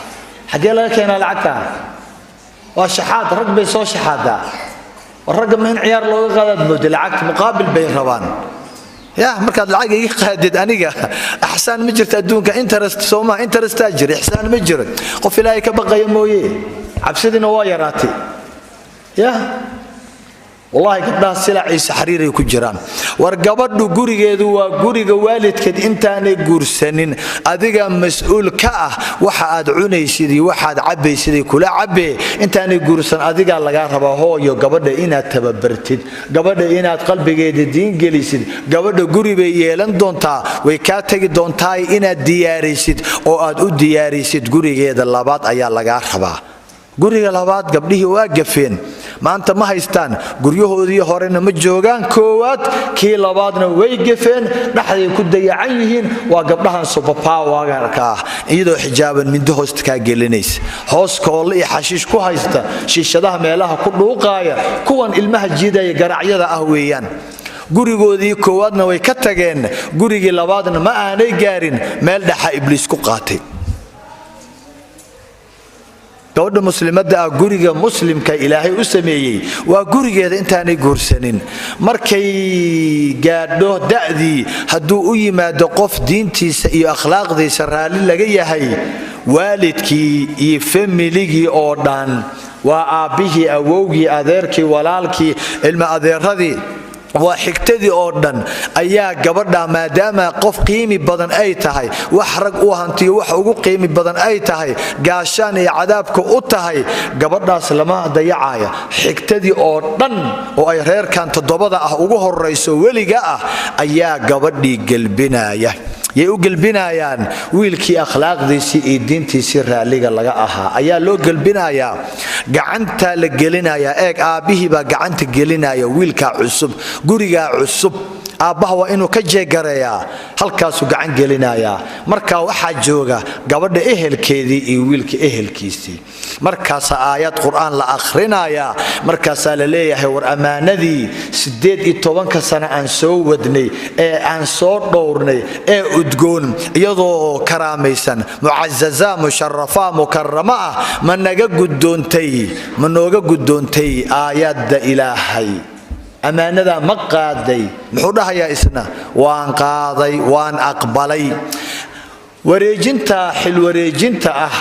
xagee laga keenaa lacagta waa shaxaad rag bay soo shaxaada rag ma in ciyaar looga qaadad moodo lacag muqaabil bay rabaan يا مركز العقل يقعد أنيقة أحسن مجرد أدونك إنترست سوما إنترست أجري إحسان مجرد قف لايك بقى يمويه عبسدنا وايراتي يا والله قدها السلع عيسى حريري وكجران ورقبض قريقه وقريقه والدك انتاني قرسنين أذيقا مسؤول كأه واحد عوني سيدي واحد عبي سيدي كلا عبي انتاني قرسن أذيقا لقاربا هو يو قبض إنا تببرتد قبض إنا قلبي الدين قليسد قبض قريبه يلان دونتا ويكاتك دونتاي إنا دياريسد أو أدو دياريسد قريقه دلابات أيا لقاربا guriga labaad gabdhihii waa gafeen maanta ma haystaan guryahoodii horena ma joogan koowaad kii labaadna way gafeen dhaxday ku dayacan yihiin waa gabdhahan superpower-ka ah iyadoo xijaaban mid hoosta ka gelinaysa hoos kool iyo xashiish ku haysta shiishadaha meelaha ku dhuuqaaya kuwan ilmaha jiidaya garacyada ah weeyaan gurigoodii koowaadna way ka tageen gurigii labaadna ma aanay gaarin meel dhaxa ibliis ku qaatay gabadha muslimada ah guriga muslimka ilaahay u sameeyay waa gurigeeda intaanay guursanin markay gaadho da'dii haduu u yimaado qof diintiisa iyo akhlaaqdiisa raali laga yahay waalidkii iyo family-gii oo dhan waa aabihii awowgii adeerkii walaalkii ilma adeeradii waa xigtadii oo dhan ayaa gabadha maadaama qof qiimi badan ay tahay wax rag u hantiyo wax ugu qiimi badan ay tahay gaashaan iyo cadaabka u tahay gabadhaas lama dayacaya xigtadii oo dhan oo ay reerkan todobada ah ugu horeyso weliga ah ayaa gabadhii galbinaya yay u galbinayaan wiilkii akhlaaqdiisii iyo diintiisii raaliga laga ahaa ayaa loo galbinayaa gacanta la gelinayaa eeg aabihii baa gacanta gelinaya wiilka cusub guriga cusub aabbaha waa inuu ka jeegareeyaa halkaas uu gacan gelinayaa marka waxa jooga gabadha ehelkeedii iyo wiilka ehelkiisii markaas aayad quraan la akhrinaya markaas la leeyahay war amaanadii 18 sano aan soo wadnay ee aan soo dhowrnay ee udgoon iyadoo karaamaysan mu'azzaza musharrafa mukarrama ma naga gudoontay aayadda ilaahay amaanada ma qaaday muxuu dhahayaa isna waan qaaday waan aqbalay wareejinta xil wareejinta ah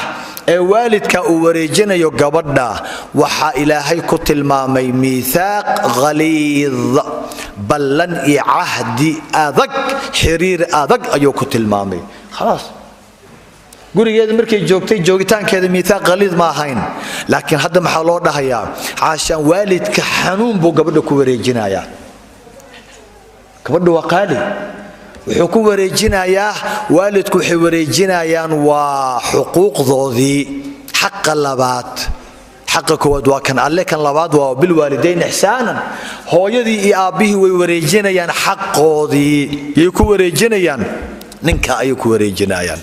ee waalidka uu wareejinayo gabadha waxa ilaahay ku tilmaamay miisaaq ghaliid ballan iyo ahdi adag xiriir adag ayuu ku tilmaamay خلاص gurigeeda markay joogtay joogitaankeeda miisaaq ghaliid ma ahayn laakiin hadda maxaa loo dhahayaa caashan waalidka xanuun buu gabadha ku wareejinayaa gabadha waa qaali wuxuu ku wareejinayaa waalidku waxay wareejinayaan waa xuquuqdoodii xaq labaad xaq kood waa kan alle kan labaad waa bil waalidayn ihsaanan hooyadii iyo aabihii way wareejinayaan xaqoodii ay ku wareejinayaan ninka ay ku wareejinayaan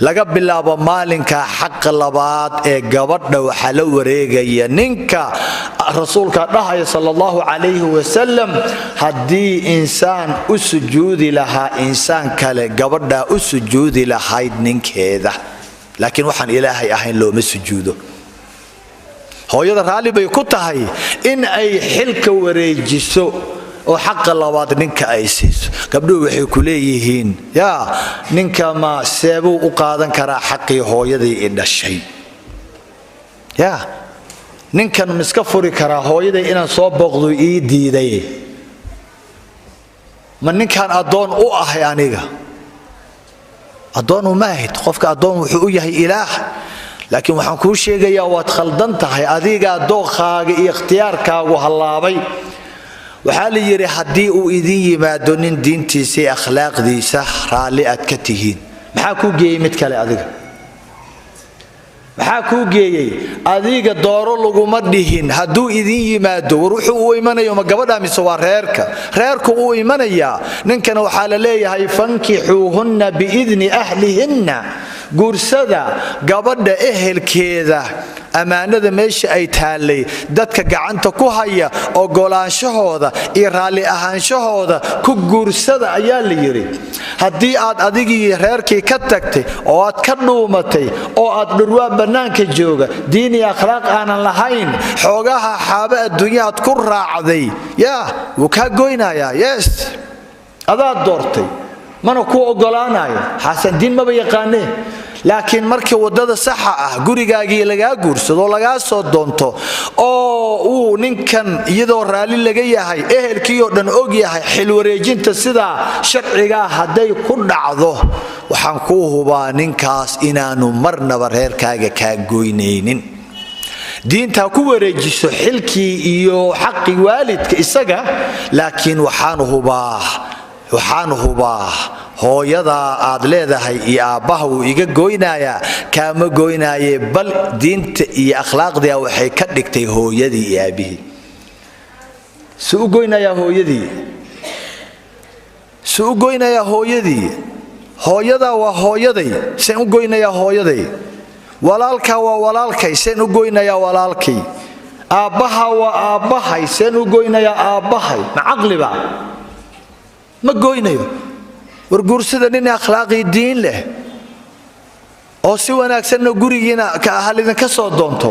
laga bilaabo maalinka xaq labaad ee gabadha waxa la wareegaya ninka rasuulka dhahay sallallahu alayhi wasallam hadii insaan u sujuudi lahaa insaan kale gabadha u sujuudi lahayd ninkeeda laakiin waxaan ilaahay ahayn looma sujuudo hooyada raali bay ku tahay in ay xilka wareejiso oo xaq labaad ninka ay siiso gabdhuhu waxay ku leeyihiin yaa ninka ma seebo u qaadan kara xaqii hooyadii ee dhashay yaa ninkan miska furi kara hooyadii inaan soo booqdo ii diiday ma ninkan adoon u ahay aniga adoon uma ahid qofka adoon wuxuu u yahay ilaah laakiin waxaan ku sheegayaa waad khaldan tahay adiga dooqaaga iyo ikhtiyaarkaagu halaabay waxa la yiri hadii uu idin yimaado nin diintiisa iyo akhlaaqdiisa raali aad ka tihiin maxaa ku geeyay mid kale adiga maxaa ku geeyay adiga dooro laguma dhihin haduu idin yimaado wuxuu u imanayo ma gabadha mise waa reerku uu imanaya ninkana waxa la leeyahay fankihuhunna biidni ahlihinna guursada gabadha ehelkeeda amaanada meesha ay taalay dadka gacanta ku haya ogolaanshahooda iyo raali ahaanshahooda ku guursada ayaa la yiri hadii aad adigii reerkii ka tagtay oo aad ka dhuumatay oo aad dhurwaa banaanka jooga diin iyo akhlaaq aanan lahayn xoogaha xaaba adduunyada ku raacday yaa wuu ka goynayaa yes adaa doortay mana ku ogolaanayo xasan diin ma yaqaanee laakiin markii wadada sax ah gurigaagii laga guursado laga soo doonto oo uu ninkan iyadoo raali laga yahay ehelkii oo dhan og yahay xil wareejinta sida sharciga haday ku dhacdo waxaan ku hubaa ninkaas inaanu marnaba reerkaaga ka goyneynin diinta ku wareejiso xilkii iyo xaqi waalidka isaga laakiin waxaan hubaa hooyada aad leedahay iyo aabaha uu iga goynaya kaama goynaaye bal diinta iyo akhlaaqda waxay ka dhigtay hooyadii iyo aabihii suu goynaya hooyadii hooyada waa hooyaday seen u goynaya hooyaday walaalka waa walaalkay seen u goynaya walaalkay aabaha waa aabahay seen u goynaya aabahay ma aqliba ma goynayo warguursada nin akhlaaqi diin leh oo si wanaagsan gurigiina ka ahalidin ka soo doonto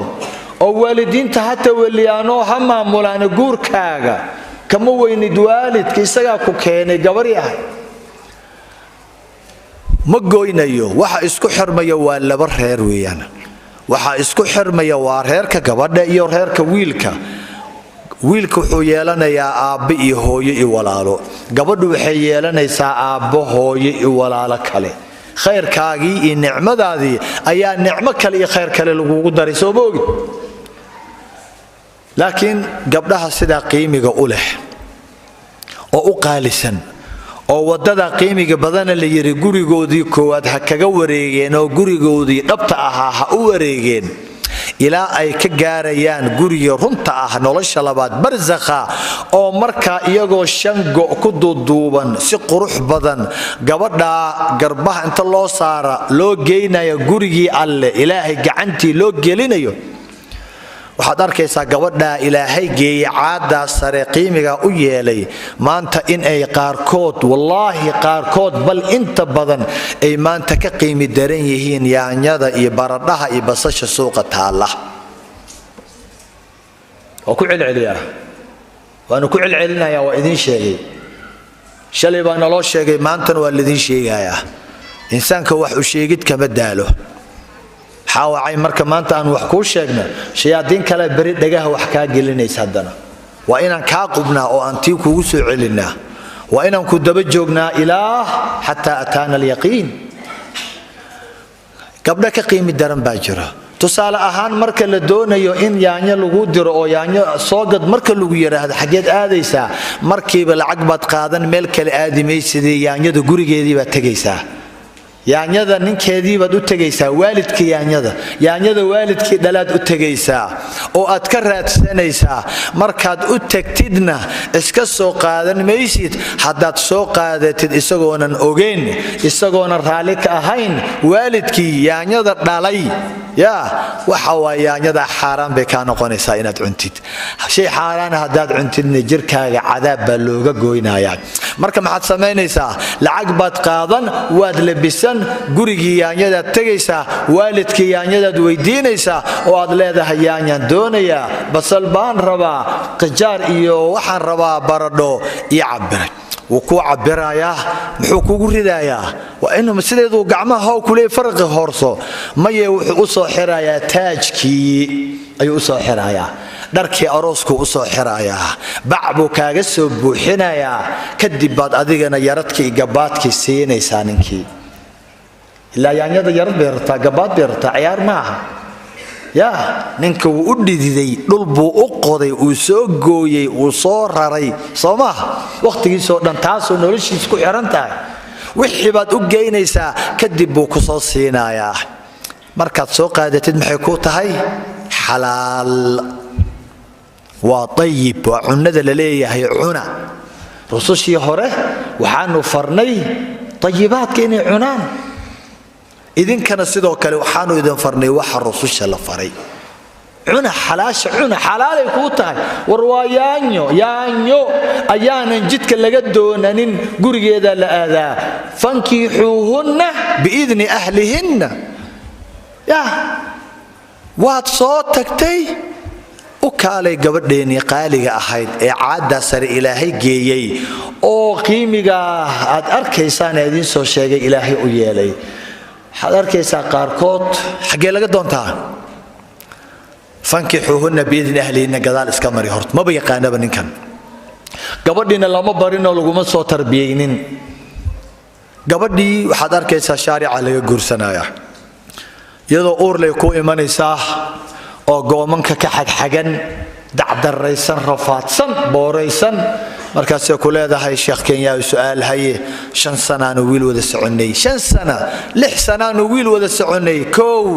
oo waalidiinta hatta waliyaano ha maamulaan guurkaaga kama weynid waalidka isaga ku keenay gabar yahay ma goynayo waxa isku xirmaya waa laba reer weeyaan waxa isku xirmaya waa reerka gabadha iyo reerka wiilka wuxuu yeelanayaa aabbe iyo hooyo iyo walaalo gabadhu waxay yeelanaysaa aabbo hooyo iyo walaalo kale khayrkaagii iyo nicmadaadii ayaa nicmo kale iyo khayr kale lagu daray soo boogi laakiin gabdhaha sida qiimiga u leh oo u qaalisan oo wadada qiimiga badan la yiri gurigoodii koowaad ha kaga wareegeen oo gurigoodii dhabta ahaa ha u wareegeen ilaa ay ka gaarayaan guriga runta ah nolosha labaad barzakha oo marka iyagoo shango ku duuduuban si qurux badan gabadha garbaha inta loo saara loo geynayo gurigii alle ilaahay gacantii loo gelinayo waxaad arkaysaa gabadha ilaahay geeyay caada sare qiimiga u yeelay maanta in ay qaarkood wallahi qaarkood bal inta badan ay maanta ka qiimi daran yihiin yaanyada iyo baradhaha iyo basasha suuqa taala oo ku celceliya waanu ku celcelinayaa waa idin sheegay shalay baan loo sheegay maantana waa idin sheegayaa insaanka wax u sheegid kama daalo xaawacay marka maanta aan wax ku sheegno shayaadiin kale bari dhagaha wax ka gelinaysa hadana waa inaan ka qubnaa oo aan tii kugu soo celinaa waa inaan ku daba joognaa ilaa hatta ataana al-yaqiin gabdha ka qiimi daran baa jira tusaale ahaan marka la doonayo in yaanyo lagu diro oo yaanyo soo gad marka lagu yiraahdo xageed aadaysaa markiiba lacag baad qaadan meel kale aadimaysidii yaanyada gurigeedii baad tagaysaa yaanyada ninkeedii baad u tagaysaa waalidkii yaanyada waalidkii dhalaad u tagaysaa oo aad ka raadsanaysaa markaad u tagtidna iska soo qaadan maysid haddaad soo qaadatid isagoonan ogeyn isagoonan raali ka ahayn waalidkii yaanyada dhalay waxa waa yaanyada xaaraan bay ka noqonaysaa inaad cuntid shay xaaraan haddaad cuntidna jirkaaga cadaab baa looga gooynayaa marka maxaad samaynaysaa lacag baad qaadan waad labisan gurigii yaanyadaad tagaysaa waalidkii yaanyadaad weydiinaysaa oo aad leedahay yaanyaan doonayaa basal baan rabaa qajaar iyo waxaan rabaa baradho iyo cabiray wuu ku cabirayaa muxuu kugu ridayaa waa inuu sideedu gacmaha haw kulay farqi horso maye wuxuu u soo xirayaa taajkii ayuu u soo xirayaa dharkii aroosku u soo xirayaa bacbu kaaga soo buuxinayaa kadib baad adigana yaradkii gabaadkii siinaysaa ninkii ilaa yaanyada yarad beerta gabaad beerta ciyaar maaha ninka wuu u dhididay dhul buu u qoday uu soo gooyay uu soo raray soomaa waqtigiisoo dhan taasoo noloshiis ku xiran tahay wixii baad u geynaysaa kadib buu ku soo siinayaa markaad soo qaadatid maxay ku tahay xalaal waa tayyib waa cunada la leeyahay cuna rusushii hore waxaanu farnay tayyibaadka inay cunaan idinkana sidoo kale waxaanu idin farnay waxa rususha la faray cuna xalaasha cuna xalaalay ku tahay war waa yaanyo ayaanan jidka laga doonanin gurigeeda la aadaa fankihuhunna biidni ahlihinna waad soo tagtay u kaalay gabadheennii qaaliga ahayd ee caada sare ilaahay geeyay oo qiimiga aad arkaysaan ee idin soo sheegay ilaahay u yeelay waxaad arkaysaa qaarkood xaggee laga doontaa fankixuuhunna biidni ahlihinna gadaal iska mari horta maba yaqaanaba ninkan gabadhiina lama barinoo laguma soo tarbiyeynin gabadhii waxaad arkaysaa shaarica laga guursanaya iyadoo uurlay ku imanaysaa oo goomanka ka xagxagan dacdaraysan rafaadsan booraysan markaasay ku leedahay sheekh Kenya su'aal haye 5 sanaanu wiil wada soconay 5 sana 6 sanaanu wiil wada soconay koow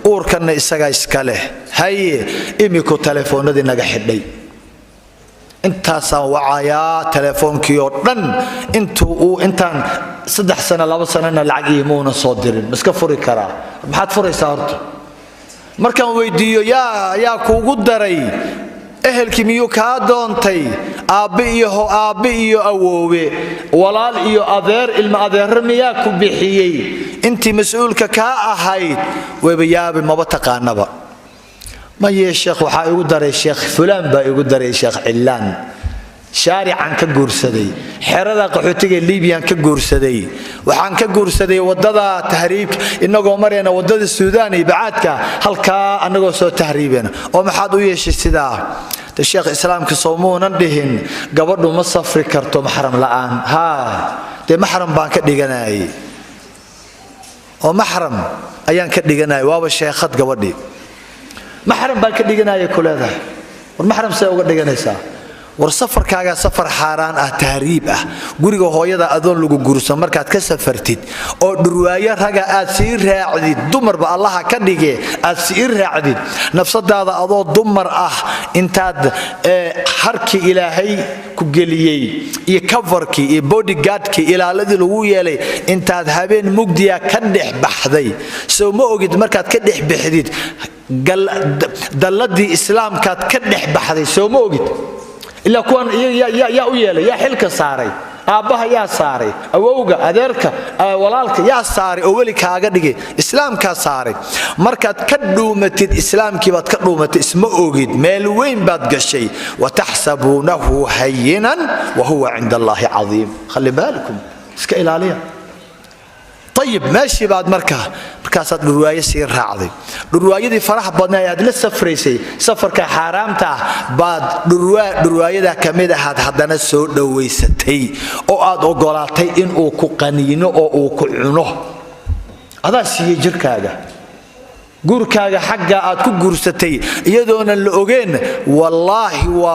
uurkana isaga iska leh haye imiku telefoonadii naga xidhay intaasaan wacayaa telefoonkii oo dhan intaan 3 sano 2 sanana lacag iimuuna soo dirin iska furi karaa maxaad furaysaa horta markaan weydiiyo yaa kuugu daray ehelkii miyuu kaa doontay aabbe iyo awoowe walaal iyo adeer ilma adeer miyaa ku bixiyay intii mas'uulka ka ahayd wayba yaabi maba taqaanaba ma yeesheekh waxa igu daray sheekh fulaan baa igu daray sheekh Cilaan shaarican ka guursaday xerada qaxootiga Liibiyan ka guursaday waxaan ka guursaday wadada tahriib inagoo marayna wadada Suudaan iyo bacaadka halka anagoo soo tahriibeen oo maxaad u yeeshay sidaa sheekh islaamka soomuunan dhihin gabadhu ma safri karto mahram la'aan de mahram baan ka dhiganay oo mahram ayaan ka dhiganay waaba sheekhad gabadhi mahram baan ka dhiganay kuleedahay war mahram say uga dhiganaysaa war safarkaaga safar xaraan ah tahriib ah guriga hooyada adoon lagu guursan markaad ka safartid oo dhurwaayo raga aad sii raacdid dumarba Allah ka dhige aad sii raacdid nafsadaada adoo dumar ah intaad harki ilaahay ku geliyay iyo coverki iyo bodyguardki ilaaladii lagu yeelay intaad habeen mugdiya ka dhex baxday soo ma ogid markaad ka dhex bixdid dalladii islaamkaad ka dhex baxday soo ma ogid ilaa kuwan yaa u yeelay yaa xilka saaray aabbaha yaa saaray awowga adeerka walaalka yaa saaray oo weli kaaga dhigay islaamkaa saaray markaad ka dhuumatid islaamkii baad ka dhuumatay isma ogid meel weyn baad gashay wataxsabuunahu hayyinan wa huwa cinda allaahi cadiim khali baalakum iska ilaaliya طيب ماشي بعد مركاسات دروايه سي راعدي دروايدي فرح بدنا aad la safraysay safarka xaraamta baad durwaayada kamida hadana soo dhaweysatay oo aad ogolaatay in uu ku qaniino oo uu ku cuno adaa siiyay jirkaaga gurkaaga xagga aad ku guursatay iyadoona la ogeen wallahi wa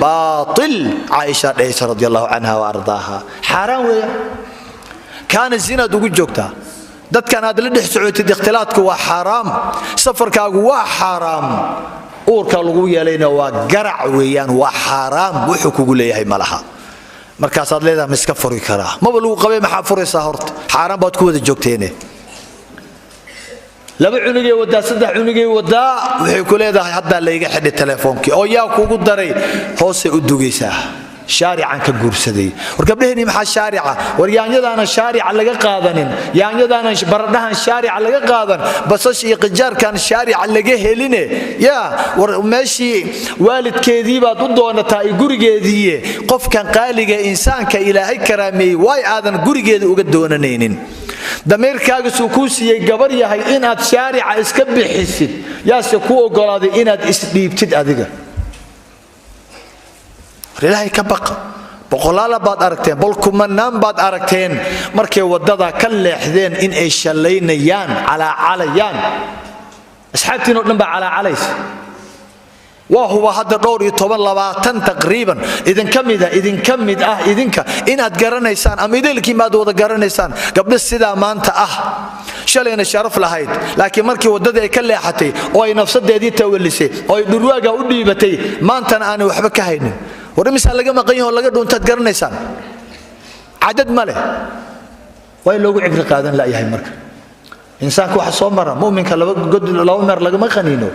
baatil Aisha radhiyallahu anha wa ardaaha xaraam weeyaa كان الزنا دوغو جوجتا دد كان اد لا دخ سوتيد اختلاطku waa xaraam safarkaagu waa xaraam uurka lagu yeelayna waa garac weeyaan waa xaraam wuxuu kugu leeyahay malaha markaas aad leedahay miska furi kara ma lagu qabay maxaa furaysaa horta xaraam baad ku wada joogteene laba cunugay wada saddex cunugay wada waxay ku leedahay hadda la iga xidhi telefoonki oo yaa kugu daray hoose u dugaysaa شارعاً كجورسدي ورقبلهني مع الشارعة وريانيدانا شارع لقى قاضن يانيدانا بردها شارع لقى قاضن بس شيء قجار كان شارع لقى هلينه يا وماشي والد كذيبة ضده أنا تاي جورجيدية قف كان قالق إنسان كإلهي كرامي واي آذن جورجيد وقدونا نينين دمير كاغس وكوسي جبرية هاي إنها شارع إسكب حسد يا سكو قرادي إنها إسليبتد أذكر ilaahay ka baq boqolaal baad aragteen bolkumanaan baad aragteen markay wadada ka leexdeen in ay shaleynayaan calayaan asxaabtiina dhanba calays waa huwa hadda dhowr iyo 20 taqriiban idin kamid ah idinka inaad garanaysaan ama idilkii maad wada garanaysaan gabdho sida maanta ah shalayna sharaf lahayd laakiin markii wadada ay ka leexatay oo ay nafsadeedii tawalisay oo ay dhurwaaga u dhiibatay maantana aan waxba ka haynin ورمسا لقى مقينه لقى دون تتقرنيسان عدد ماله وين لوجو عبر قادن لا يهي مرك إنسان كوا حصو مرة مؤمن كلا قد لو مر لقى مقنينه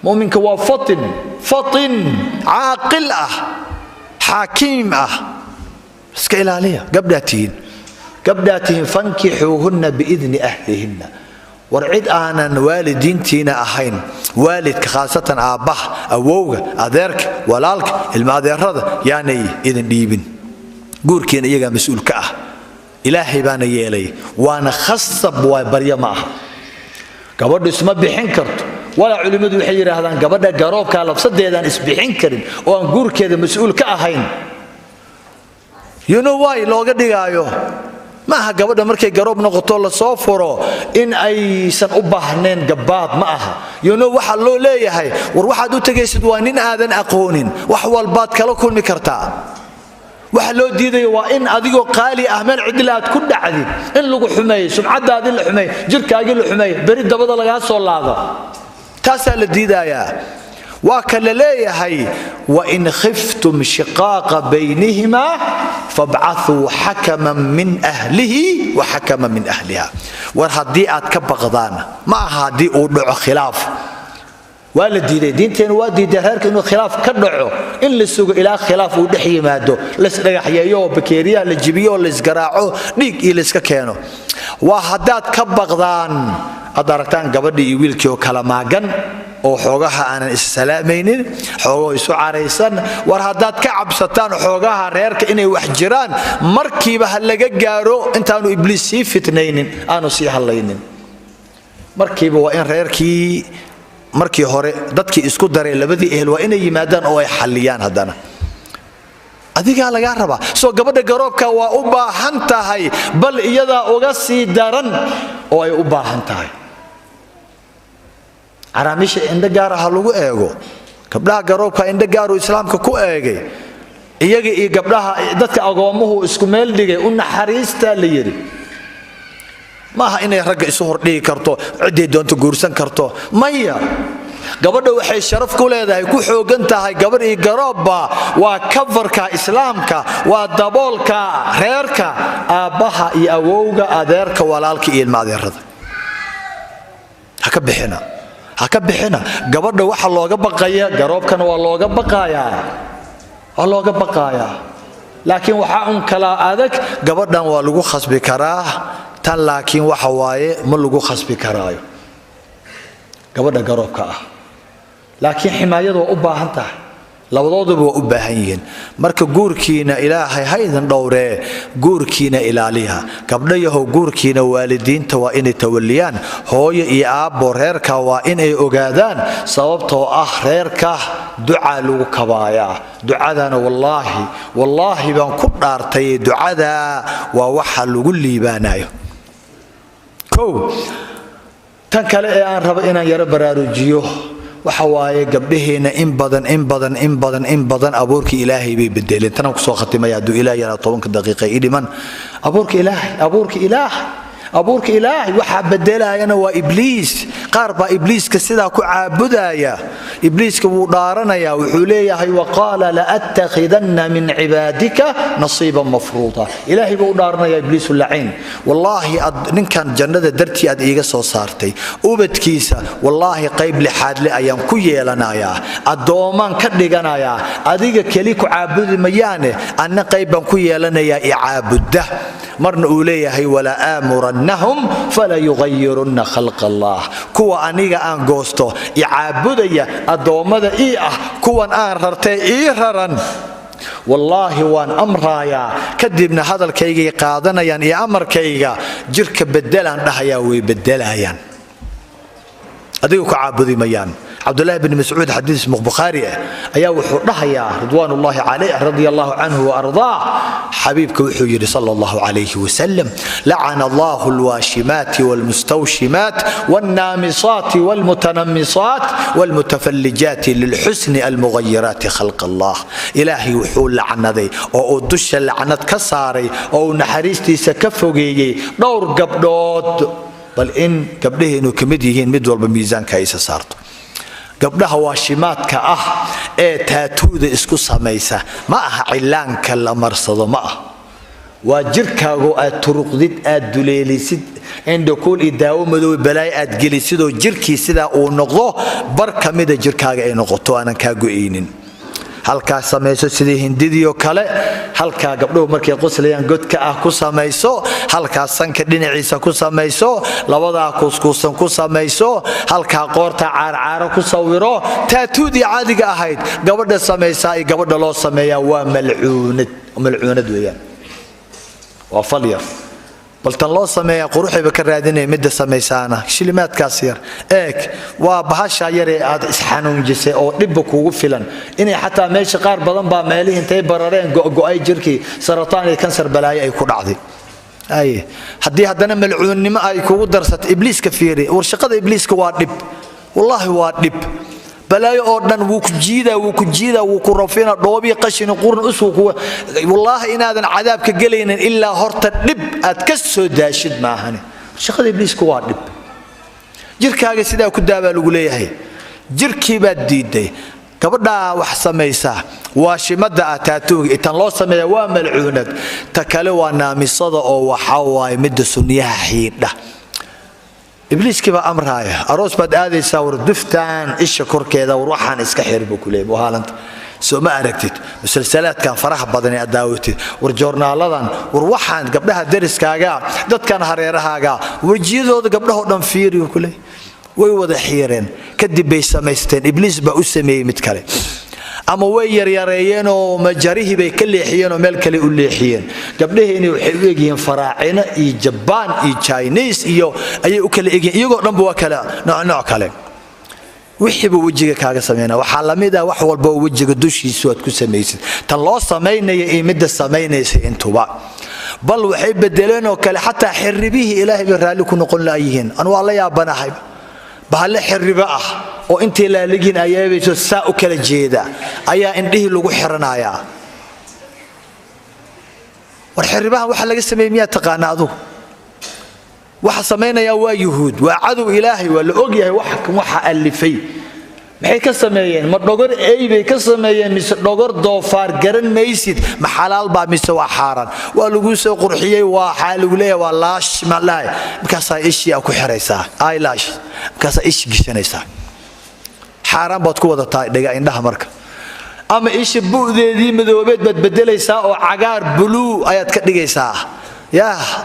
مؤمن كوا فطن عاقل حكيم اسكيل عليها قبلاتين فانكحوهن بإذن أهلهن ورعيد آنا والدين تينا أحين والدك خاصة أباه أووغ أذيرك ولالك المادير هذا يعني إذن ديبن قوركين إيجا مسؤول كأه إلهي بانا يلي وانا خصب وبريا معه قبل اسمه بحنكرت ولا علماء الحجر هذا قبل جراب كالف صد هذا اسم بحنكرن وان قورك هذا مسؤول كأهين you know why لو قد يجايو ما قبل مركي جرب نقطة الصفرة إن أي سن أبهنن جباد معها ينو واحد لو ليه هاي وواحد وتجسد وانين آذن أقونين وحول بات كلا كل مكرتا واحد لو ديده وإن أذيقو قالي أهمل عدلات كل عدي إن لقوا حماية سمعت هذه الحماية جرك أجل الحماية بريد بدل جاس ولا هذا تسأل الديدا يا وكل ليه هاي وإن خفتم شقاق بينهما فابعثوا حكما من أهله وحكما من أهلها وهدي أتكبغضان ما هدي أودع خلاف والدي دينتين وادي دهرك إنه خلاف كدعو إن للسوق إلى خلاف ودحي مادو لسرح يو بكيريا للجبيو لسقراعو نيك إلسك كانوا وهدات كبغضان أداركتان قبل يويلكيو كلاماجن oo xoogaha aanan issalaamaynin xoogo isu careysan war hadaad ka cabsataan xoogaha reerka inay wax jiraan markiiba hal laga gaaro intaanu ibliis si fitnaynin aanu si halaynin markiiba waa in reerkii markii hore dadkii isku daray labadii ehel waa inay yimaadaan oo ay xaliyaan hadana adiga laga raba soo gabadha garoobka waa u baahan tahay bal iyada uga sii daran oo ay u baahan tahay عراميش عند جاره هلوجو إيجو قبلها جاروبك عند جارو إسلام كوكو إيجي يجي قبلها دتك أقوامه إسكمل دقي قلنا حريص تاليري ما هنا يرجع سهر دي كرتو عدي دون تجورسن كرتو مية قبل وحي الشرف كله ده يكون حوجنته هاي قبل يجربه وكفر كإسلام كا ودبول كا غير كا أبها يأوجا أدير كوالالك إيه الماضي الرضا haka bixina gabadha waxa looga baqaya garoobkana waa looga baqayaa laakiin waxa un kala adag gabadhan waa lagu khasbi karaa tan laakiin waxa waaye ma lagu khasbi karaayo gabadha garoobka laakiin ximaayadu u baahan tahay labadooduba waa u baahan yihiin marka guurkiina ilaahay haydan dhowree guurkiina ilaaliya gabdhayahow guurkiina waalidiinta waa inay tawaliyaan hooyo iyo aabbo reerka waa inay ogaadaan sababtoo reerka duca lagu kabaayaa ducadana wallaahi baan ku dhaartay ducada waa waxa lagu liibaanayo tan kale ee aan rabo inaan yara baraarujiyo waxa waaye gabdhaheena in badan abuurka ilaahay bay bedeleen tan ku soo khatimay haduu ilaahay yana 10 daqiiqo idhiman abuurka ilaahay waxa bedelayana waa ibliis qaar ba ibliiska sida ku caabudaya ibliiska wuu dhaaranaya wuxuu leeyahay waqala la attakhidanna min ibadika nasiiban mafruuda ilaahay buu dhaaranaya ibliis la'in wallahi ninkan jannada dartii aad iiga soo saartay ubadkiisa wallahi qayb lixaad le ayaan ku yeelanaya adooman ka dhiganaya adiga kali ku caabudi mayaane anna qayban ku yeelanaya icaabudda marna uu leeyahay wala amurannahum fala yughayyirunna khalqa Allah kuwa aniga aan goosto icaabudaya adoomada kuwan aan rartay raran wallahi waan amraaya kadibna hadalkayga qaadanayaan iyo amarkayga jirka bedelaan dhahaya way bedelayaan adigu ku caabudi mayaan عبد الله بن مسعود حديث بخاري أيا وحده يا رضوان الله عليه رضي الله عنه وأرضاه حبيبك وحجر صلى الله عليه وسلم لعن الله الواشمات والمستوشمات والنامصات والمتنمصات والمتفلجات للحسن المغيرات خلق الله إلهي وحول لعن ذي أو دش لعنت كساري أو نحريستي سكفوجي دور قبضات بل إن قبله إنه كمديهين مدول بميزان كايس صارت gabdhaha waashimaadka ee taatuuda isku sameeysa ma aha cilaanka la marsado ma aha waa jirkaagu aad turuqdid aad duleelisid indhokuul idaawo madow balaay aad gelisid oo jirkii sida uu noqdo bar kamida jirkaaga ay noqoto aanan ka go'eynin halka sameeyso sidii hindidiyo kale halka gabdhuhu markay qoslayaan godka ku sameeyso halka sanka dhinaciisa ku sameeyso labada kuuskuusan ku sameeyso halka qoorta caarcaaro ku sawiro taatuudi caadiga ahayd gabadha sameeysa ay gabadha loo sameeyaa waa malcuunad weeyaan waa falya baltan loo sameeyaa quruxayba ka raadinay mid sameeysaana shilimaadkaas yar waa bahasha yar ee aad isxanuunjisay oo dib kuugu filan inay xataa meesha qaar badan baa meelihi intay barareen go'ay jirkii sarataan iyo kansar balaayo ay ku dhacday haddii haddana malcuunnimo ay kugu darsatay ibliiska fiiri war shaqada ibliiska waa dhib wallahi waa dhib balaayo oo dhan wuu ku jiida wuu ku rafina dhoobi qashin qurun usku wallahi inaadan cadaabka galaynin illa horta dhib aad ka soo daashid maahane shaqada ibliiska waa dhib jirkaaga sida ku daaba lagu leeyahay jirkii baad diiday gabadha wax sameeysa waa shimada taatuuga inta loo sameeyo waa malcuunad ta kale waa naamisada oo waxa waay mid sunniyaha xiidha ibliiski ba amraaya aroos bad aadaysa war duftaan isha korkeeda war waxaan iska xirbo kulay wahaalanta soo ma aragtid musalsalaadkan faraha badan ee daawatid war joornaaladan war waxaan gabdhaha dariskaaga dadkan hareerahaaga wajiyadooda gabdhaha dhan fiiriyo kulay way wada xiireen kadib bay samaysteen ibliis ba u sameeyay mid kale ama way yareeyeen oo majarihi bay ka leexiyeen oo meel kale u leexiyeen gabdhaheena waxay u eegayeen faraacina iyo Japan iyo Chinese iyo ayay u kala eegayeen iyagoo dhanba waa kala nooc kale wixiiba wajiga kaaga sameeyna waxa la mid ah wax walba wajiga dushiisa aad ku sameeysid tan loo sameeynayo ee midda sameeynaysa intuba bal waxay bedeleen oo kale xataa xiribihi ilaahay bay raali ku noqon laayihiin aan waa la yaabanahay bahal xiriba oo intii la ligin ayaybayso saa u kala jeeda ayaa indhihi lagu xiranaya war xiribaha waxa laga sameeyay taqaana adu waxa sameynaya waa yuhuud waa cadow ilaahay waa la og yahay waxa alifay maxay ka sameeyeen ma dhogor ay bay ka sameeyeen mise dhogor doofaar garan maysid ma xalaal baa mise waa xaaraan waa lagu soo qurxiyay waa xaal lagu leeyahay waa laash ma lahay markaas ay ishii ku xiraysaa eyelash markaas ay ishi gishanaysaa xaaraan baad ku wadataa dhaga indhaha marka ama ishi buudeedii madoobeed bad bedelaysaa oo cagaar blue ayaad ka dhigaysaa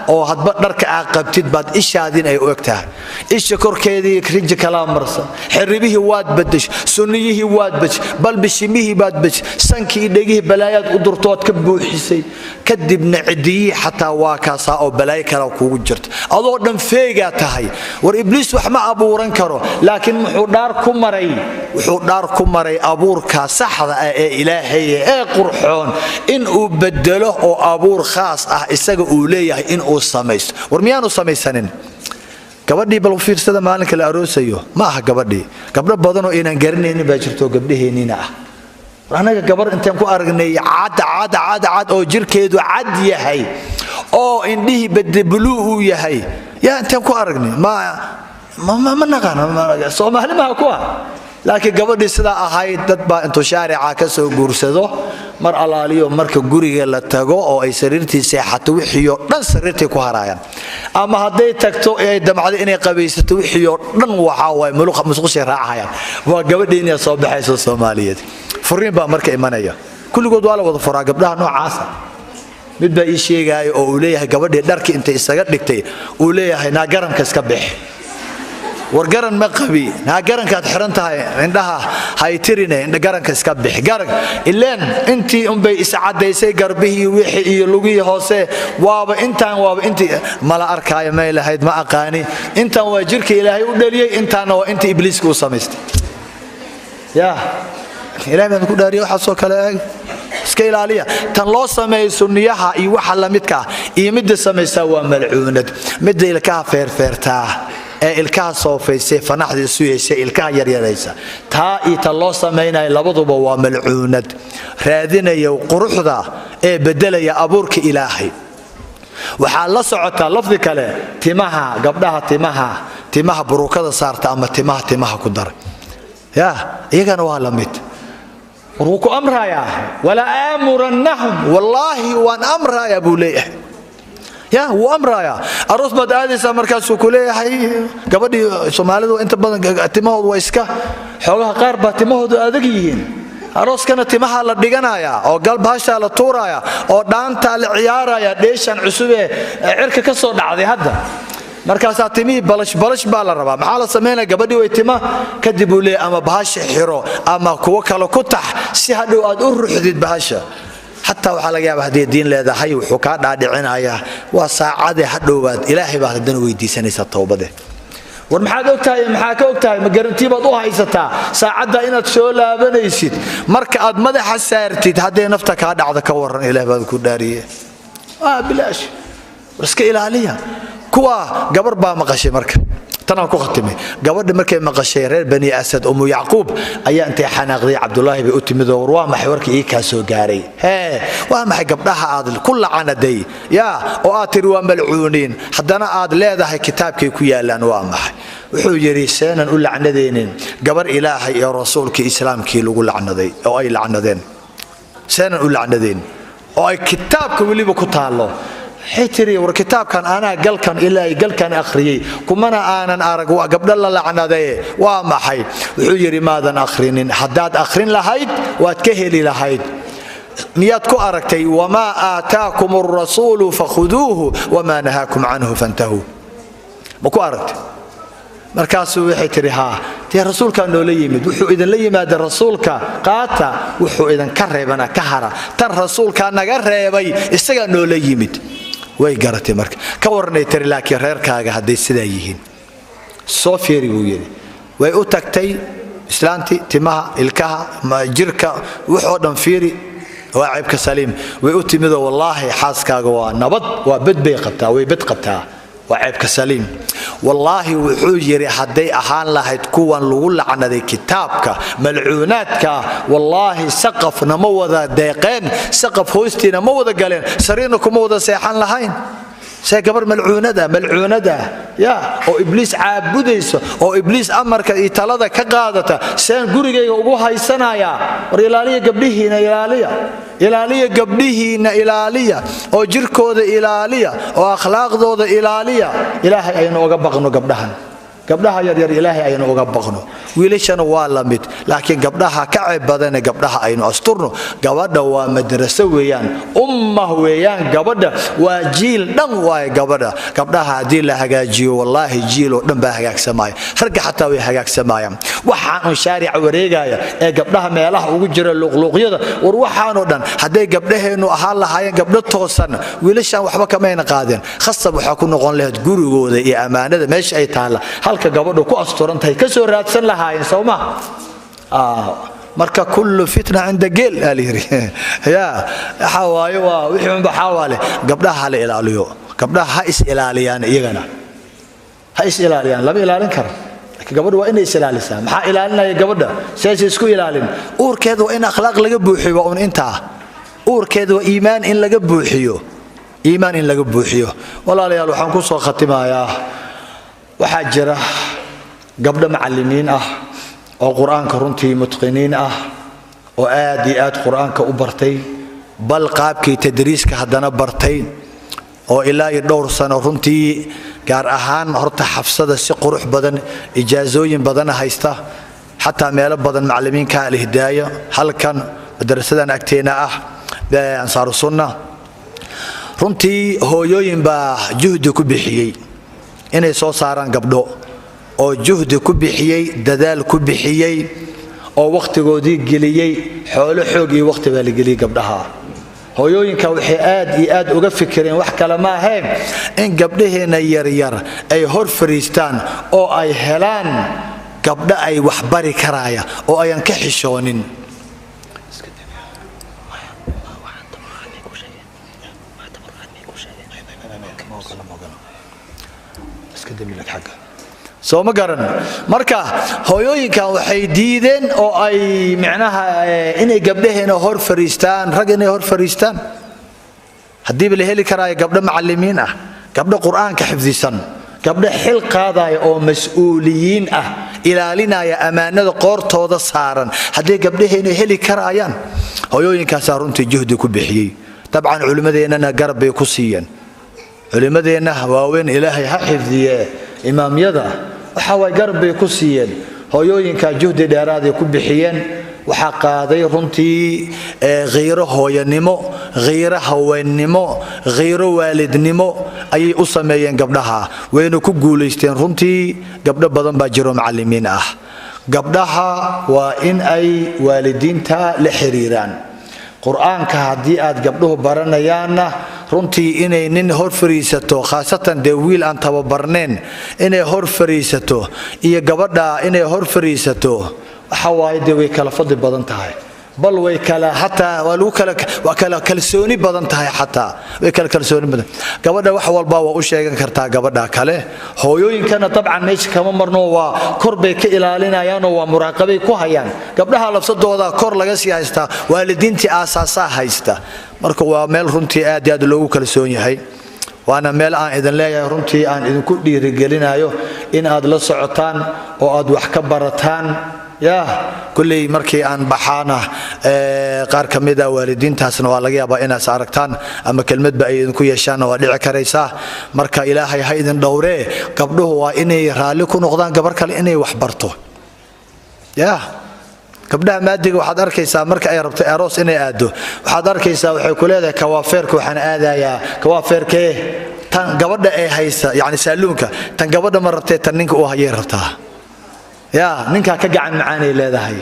oo hadba dharka aad qabtid baad ishaadin ay u egtahay isha korkeedii rinji kala marsan xiribihii waad badash sunniyihii waad baj bal bishimihii baad baj sankii dhagihii balaayad u durtood ka buuxisay kadibna cidii xataa waa kaasa oo balaay kala kugu jirto adoo dhan feega tahay war ibliis wax ma abuuran karo laakiin wuxuu dhaar ku maray abuurka saxda ah ee ilaahay ee qurxoon in uu bedelo oo abuur khaas ah isaga uu leeyahay in uu sameeyo war miyaanu sameeysanin gabadhii bal fiirsada maalinka la aroosayo ma aha gabdho badan oo inaan garanaynin baa jirto gabdhaheenina ah anaga gabar intaan ku aragnay caad oo jirkeedu cad yahay oo indhihi badbulu uu yahay intaan ku aragnay ma naqaan Soomaali ma ku laakiin gabadhii sida ahayd dad baa intuu shaarica ka soo guursado mar alaaliyo marka guriga la tago oo ay sariirtii seexato wixii oo dhan sariirtii ku harayaan ama haday tagto ay damcado inay qabaysato wixii oo dhan waxa way musqushay raacayaan waa gabadhiina soo baxayso Soomaaliyeed furiin baa marka imanaya kulligood waa la wada furaa gabdhaha noocaas mid baa ii sheegay oo uu leeyahay gabadhii dharkii inta isaga dhigtay uu leeyahay na garanka iska bix wargaran ma qabi na garankaad xiran tahay indhaha hay tirine garanka iska bix garan ileen intii bay iscadeysay garbihii wixii iyo lugii hoose waaba intii mala arkaayo ma ilahayd ma aqaani intaan waa jirka ilaahay u dhaliyay intaana waa intii ibliisku u sameystay ilaahay baan ku dhaariyay waxa soo kale iska ilaaliya tan loo sameeyo sunniyaha iyo waxa la midka iyo mid sameeysa waa malcuunad mid ilkaha feerfeertaa ilkaha soofaysay fanaxdiisu yeeshay ilkaha yaryaraysa taa ita loo sameeynay labaduba waa malcuunad raadinayo quruxda ee bedelaya abuurka ilaahay waxa la socota lafdi kale timaha gabdhaha timaha burukada saarta ama timaha ku dar iyagana waa la mid ruuku amraya wala amrunhum wallahi wa amraya bulayh وامرأة أروس بدأت مركز كلية قبل سومالي وأنت بدن تمهد ويسكا حولها قاربة تمهد أذكيين أروس كانت تمها للدجنايا أو قلب هاشة للطورايا أو دانتا العيارايا ديشان عسوبة عرك كسر دعدي هذا مركز تمي بلش بالا ربا محل سمينا قبل ويتما كذبوا لي أما بهاش حرو أما كوكلو كتح سهدوا أدور حديد بهاشة حتى وحلا جاب هذه الدين لهذا حي وحكاة داعينا وساعده حدوبات إلهي بعد الدنيا ويدي سنة التوبة ده والمحاك أوكتاي ما قرنتي بضوها يستا ساعده إنك شولا بنيسيد مركز مدح السارتي هذه نفتك هذا عذا كورن إلهي بعد كل داريه بلاش رسك إلهية كوا قبر با مقشي مركز تنا ku khatimi gabadha markay maqashay reer bani asad umu yaqub ayaa intay xanaaqday abdullahi bi u timido warwa maxay warkii ka soo gaaray waa maxay gabdhaha aad kullu canaday oo aad tiri waa malcuuniin hadana aad leedahay kitaabkay ku yaalaan waa maxay wuxuu yiri seenan u lacnadeenin gabar ilaahay iyo rasuulka islaamkii lagu lacnaday oo ay lacnadeen seenan u lacnadeen oo ay kitaabka waliba ku taalo حيتري وركتاب كان أنا قال كان أخري كمنا أنا أرجو قبل الله لعنة ذي وما حي وحجري ماذا أخرين حداد أخرين لهيد واتكهلي لهيد مياتكو أركتي وما آتاكم الرسول فخذوه وما نهاكم عنه فانتهوا بكو أركت مركاسو حيتري تي رسول كان لي يمد وحو إذا لي ماد الرسول قاتا وحو إذا كربنا كهرة تر رسول كان نجربي استجا لي يمد way garatay marka ka warnay tir laakiin reerkaaga haday sida yihiin soo fiiriyay way u tagtay islaanti timaha ilkaha ma jirka wuxuu dhan fiiri waa ceebka saliim way u timido wallahi xaaskaaga waa nabad waa badbay qabtaa way bad qabtaa waa ceebka saliim wallahi wuxuu yiri haday ahaan lahayd kuwan lagu lacnaday kitaabka malcuunaadka wallahi saqafna ma wada deeqeen saqaf hoostina ma wada galeen sariina kuma wada seexan lahayn سي قبر ملعونة يا أو إبليس عابديس أو إبليس أمرك يتلاذا كقادته سين قريجي وجوها السنايا وريلالية قبليه إلالية قبليه إلالية أو جركو ذا إلالية أو أخلاق ذا إلالية إلهي أين وجبقنا قبلها يا إلهي أين وجبقنا ويلشنا والميت لكن قبلها كعب بدنا قبلها أين أسترنا قبلنا ومدرسة ويان أمه ويان قبلنا وجيل نوى قبلها دي لها جيل والله جيل ونبه سماي فرق حتى ويها سماي وحان شارع وريجايا قبلها ما له وجر اللغلوغية وروحانو دن هدي قبلها إنه أهل هاي قبل توصلنا ويلشنا وحبا كمان قادين خاصة وحكون نقول له تجورو ذا يا أمانة ذا مش أي تعالى هلك قبلنا كو أسترنت هي كسر راتسن لها هاي سوما مركا كل فتنة عند جيل أليري يا حواي ويحون بحوالي قبلها على إلاليو قبلها هايس إلاليان يجنا هايس إلاليان لم إلالين كر قبل وين إسلال السام حا إلالنا يقبله سيسكو إلالين أور كذا وإن أخلاق لجبوحي وأن أنت أور كذا إيمان إن لجبوحيه إيمان إن لجبوحيه والله لا يلو حنكوس ختمها يا وحجرة قبل معلمين أو قرآن كرنتي متقنين وآديات قرآن كأبرتي بل قابك تدريس كهدنا برتين أو إلا يدور سنة رنتي قار أهان هرت حفصة سقروح بدن إجازوين بدن هايسته حتى ميل بدن معلمين كالهداية هل كان درسنا أكتينا بأنصار السنة رنتي هو يوين بجهد كبحيي إني سو صاران قبله أو جهد كبحيي ددال كبحيي أو وقت جودي جليي حول حوجي وقت بالجلي قبلها هويوينك وحي آد uga fikireen wax kala ma ahayn in gabdhaheena yar ay hor fariistaan oo ay helaan gabdha ay wax bari karaaya oo ayan ka xishoonin soo ma garan marka hooyooyinka waxay diideen oo ay macnaha inay gabdhaheena hor fariistaan rag inay hor fariistaan hadii la heli karaayo gabdho macallimiin gabdho quraanka xifdisan gabdho xil qaadaya oo mas'uuliyiin ilaalinaya amaanada qoortooda saaran hadii gabdhaheena heli karaayaan hooyooyinkaas runtii juhdi ku bixiyay طبعا culimadeena garab bay ku siiyeen culimadeena waaweyn ilaahay ha xifdiye imaamyada waxa way garab bay ku siiyeen hooyooyinka juhdi dheeraad ay ku bixiyeen waxa qaaday runtii غيره hooyanimo غيره haweenimo غيره waalidnimo ay u sameeyeen gabdhaha wayna ku guuleysteen runtii gabdho badan baa jiro macallimiin gabdhaha waa in ay waalidiinta la xiriiraan quraanka hadii aad gabdhuhu baranayaana runtii inay nin hor fariisato khaasatan de wiil aan tababarneen inay hor fariisato iyo gabadha inay hor fariisato waxa waay de way kala fadli badan tahay bal way kala hatta waa kala kalsooni badan tahay hatta way kala kalsooni badan gabadha wax walba waa u sheegan kartaa gabadha kale hooyooyinkana tabcan meesha kama marno waa kor bay ka ilaalinayaan oo waa muraaqabay ku hayaan gabdhaha lafsadooda kor laga sii haysta waalidiintii aasaasa haysta marka waa meel runtii aad loogu kalsoon yahay waana meel aan idin leeyahay runtii aan idinku dhiirigelinayo in aad la socotaan oo aad wax ka barataan يا كلي مركي أن بحانا قار كميدا والدين تاسن والله أبا إنا ساركتان أما كلمة بأيدن كوي شان ودع كريسة مركا إلهي هيدن دوره قبله وإني رالكو نقدان قبر كل إني وحبرته يا قبلها ما أدري وحضر كيسا مركا أي ربط أروس إني أدو وحضر كيسا وحكول هذا كوافيرك وحن آذا يا كوافير كيه تن قبضة أي هيسا يعني سألونك تن قبضة مرتين تنينك وهي ربطها يا نينكا كجعن معاني لا ذهي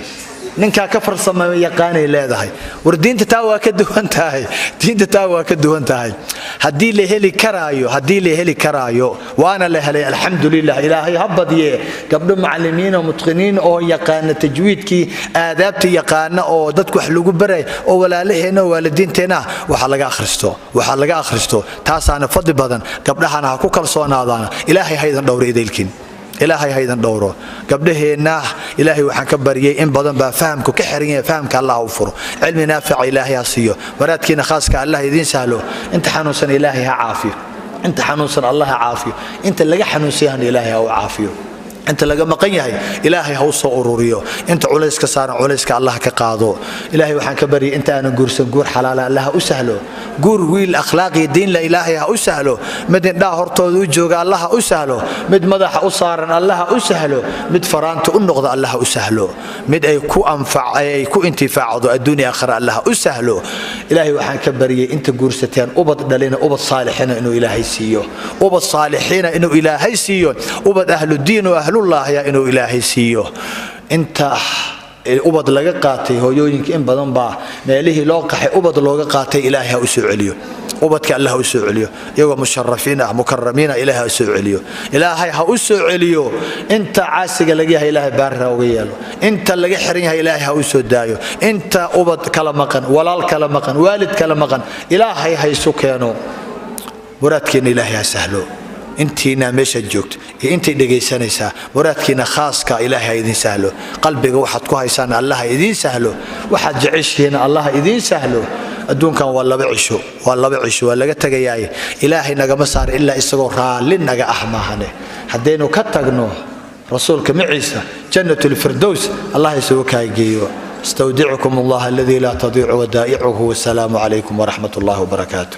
نينكا كفر صما يقاني لا ذهي وردين تتاوى كدوان تاهي دين تتاوى كدوان تاهي هدي لي هلي كرايو وانا لهلي الحمد لله الهي هبضي قبل معلمين ومتقنين او يقان تجويد كي آدابتي يقان او ددكو حلوغو بري او ولا لهنا والدين تينا waxa laga akhristo taasana fadli badan gabdhahana ku kalsoonaadana ilaahay haydan dhowreedeelkin إلهي هيدا دوره قبلهنا إلهي وحن كبريه إن بدن بفهمك كحرية فهمك الله وفره علم نافع إلهي أصيه وراتكينا خاصك الله يدين سهله انت حنوسن إلهي عافية انت حنوسن الله عافيه انت لغا حنوسيان الهي او عافيه انت لغا مقن yahay ilaahay ha u soo ururiyo inta culayska saaran culayska Allah ka qaado ilaahay waxaan ka bari inta aan guursan guur xalaal Allah u sahlo guur wiil akhlaaqi diin la ilaahay ha u sahlo mid indha hortooda u jooga Allah u sahlo mid madaxa u saaran Allah u sahlo mid faraanta u noqdo Allah u sahlo mid ay ku anfacay ku intifaacdo adduunyo aakhira Allah u sahlo ilaahay waxaan ka bari inta guursateen ubad dhalina ubad saalixiina inuu ilaahay siiyo ubad saalixiina inuu ilaahay siiyo ubad ahlu diin oo ahlu الله يا إنه إلهي سيو أنت أبد لقى قاتي هو يوينك إن بدن با ماله لاقح أبد لقى قاتي إلهي أسوع عليه أبد كالله أسوع عليه يوم مشرفين مكرمين إلهي أسوع عليه إلهي أسوع عليه أنت عاسق لقيها إلهي بارها وياله أنت اللي حريها إلهي أسوع دايو أنت أبد كلامقن ولا الكلامقن والد كلامقن إلهي هي سكانه مرادكين إلهي سهلو انتينا ميشا جوجت انتي دغيسانيسا مرادكينا خاصكا الهي ايدين سهلو قلبيغا waxaad ku haysaan allah idiin sahlo waxaad jeceshiina allah idiin sahlo adduunkan waa laba cisho waa laga tagayay ilaahay naga ma saar illa isagoo raali naga ahmaahane hadaynu ka tagno rasuulka maciisa jannatul firdaws allah isoo kaageeyo استودعكم الله الذي لا تضيع ودائعه والسلام عليكم ورحمة الله وبركاته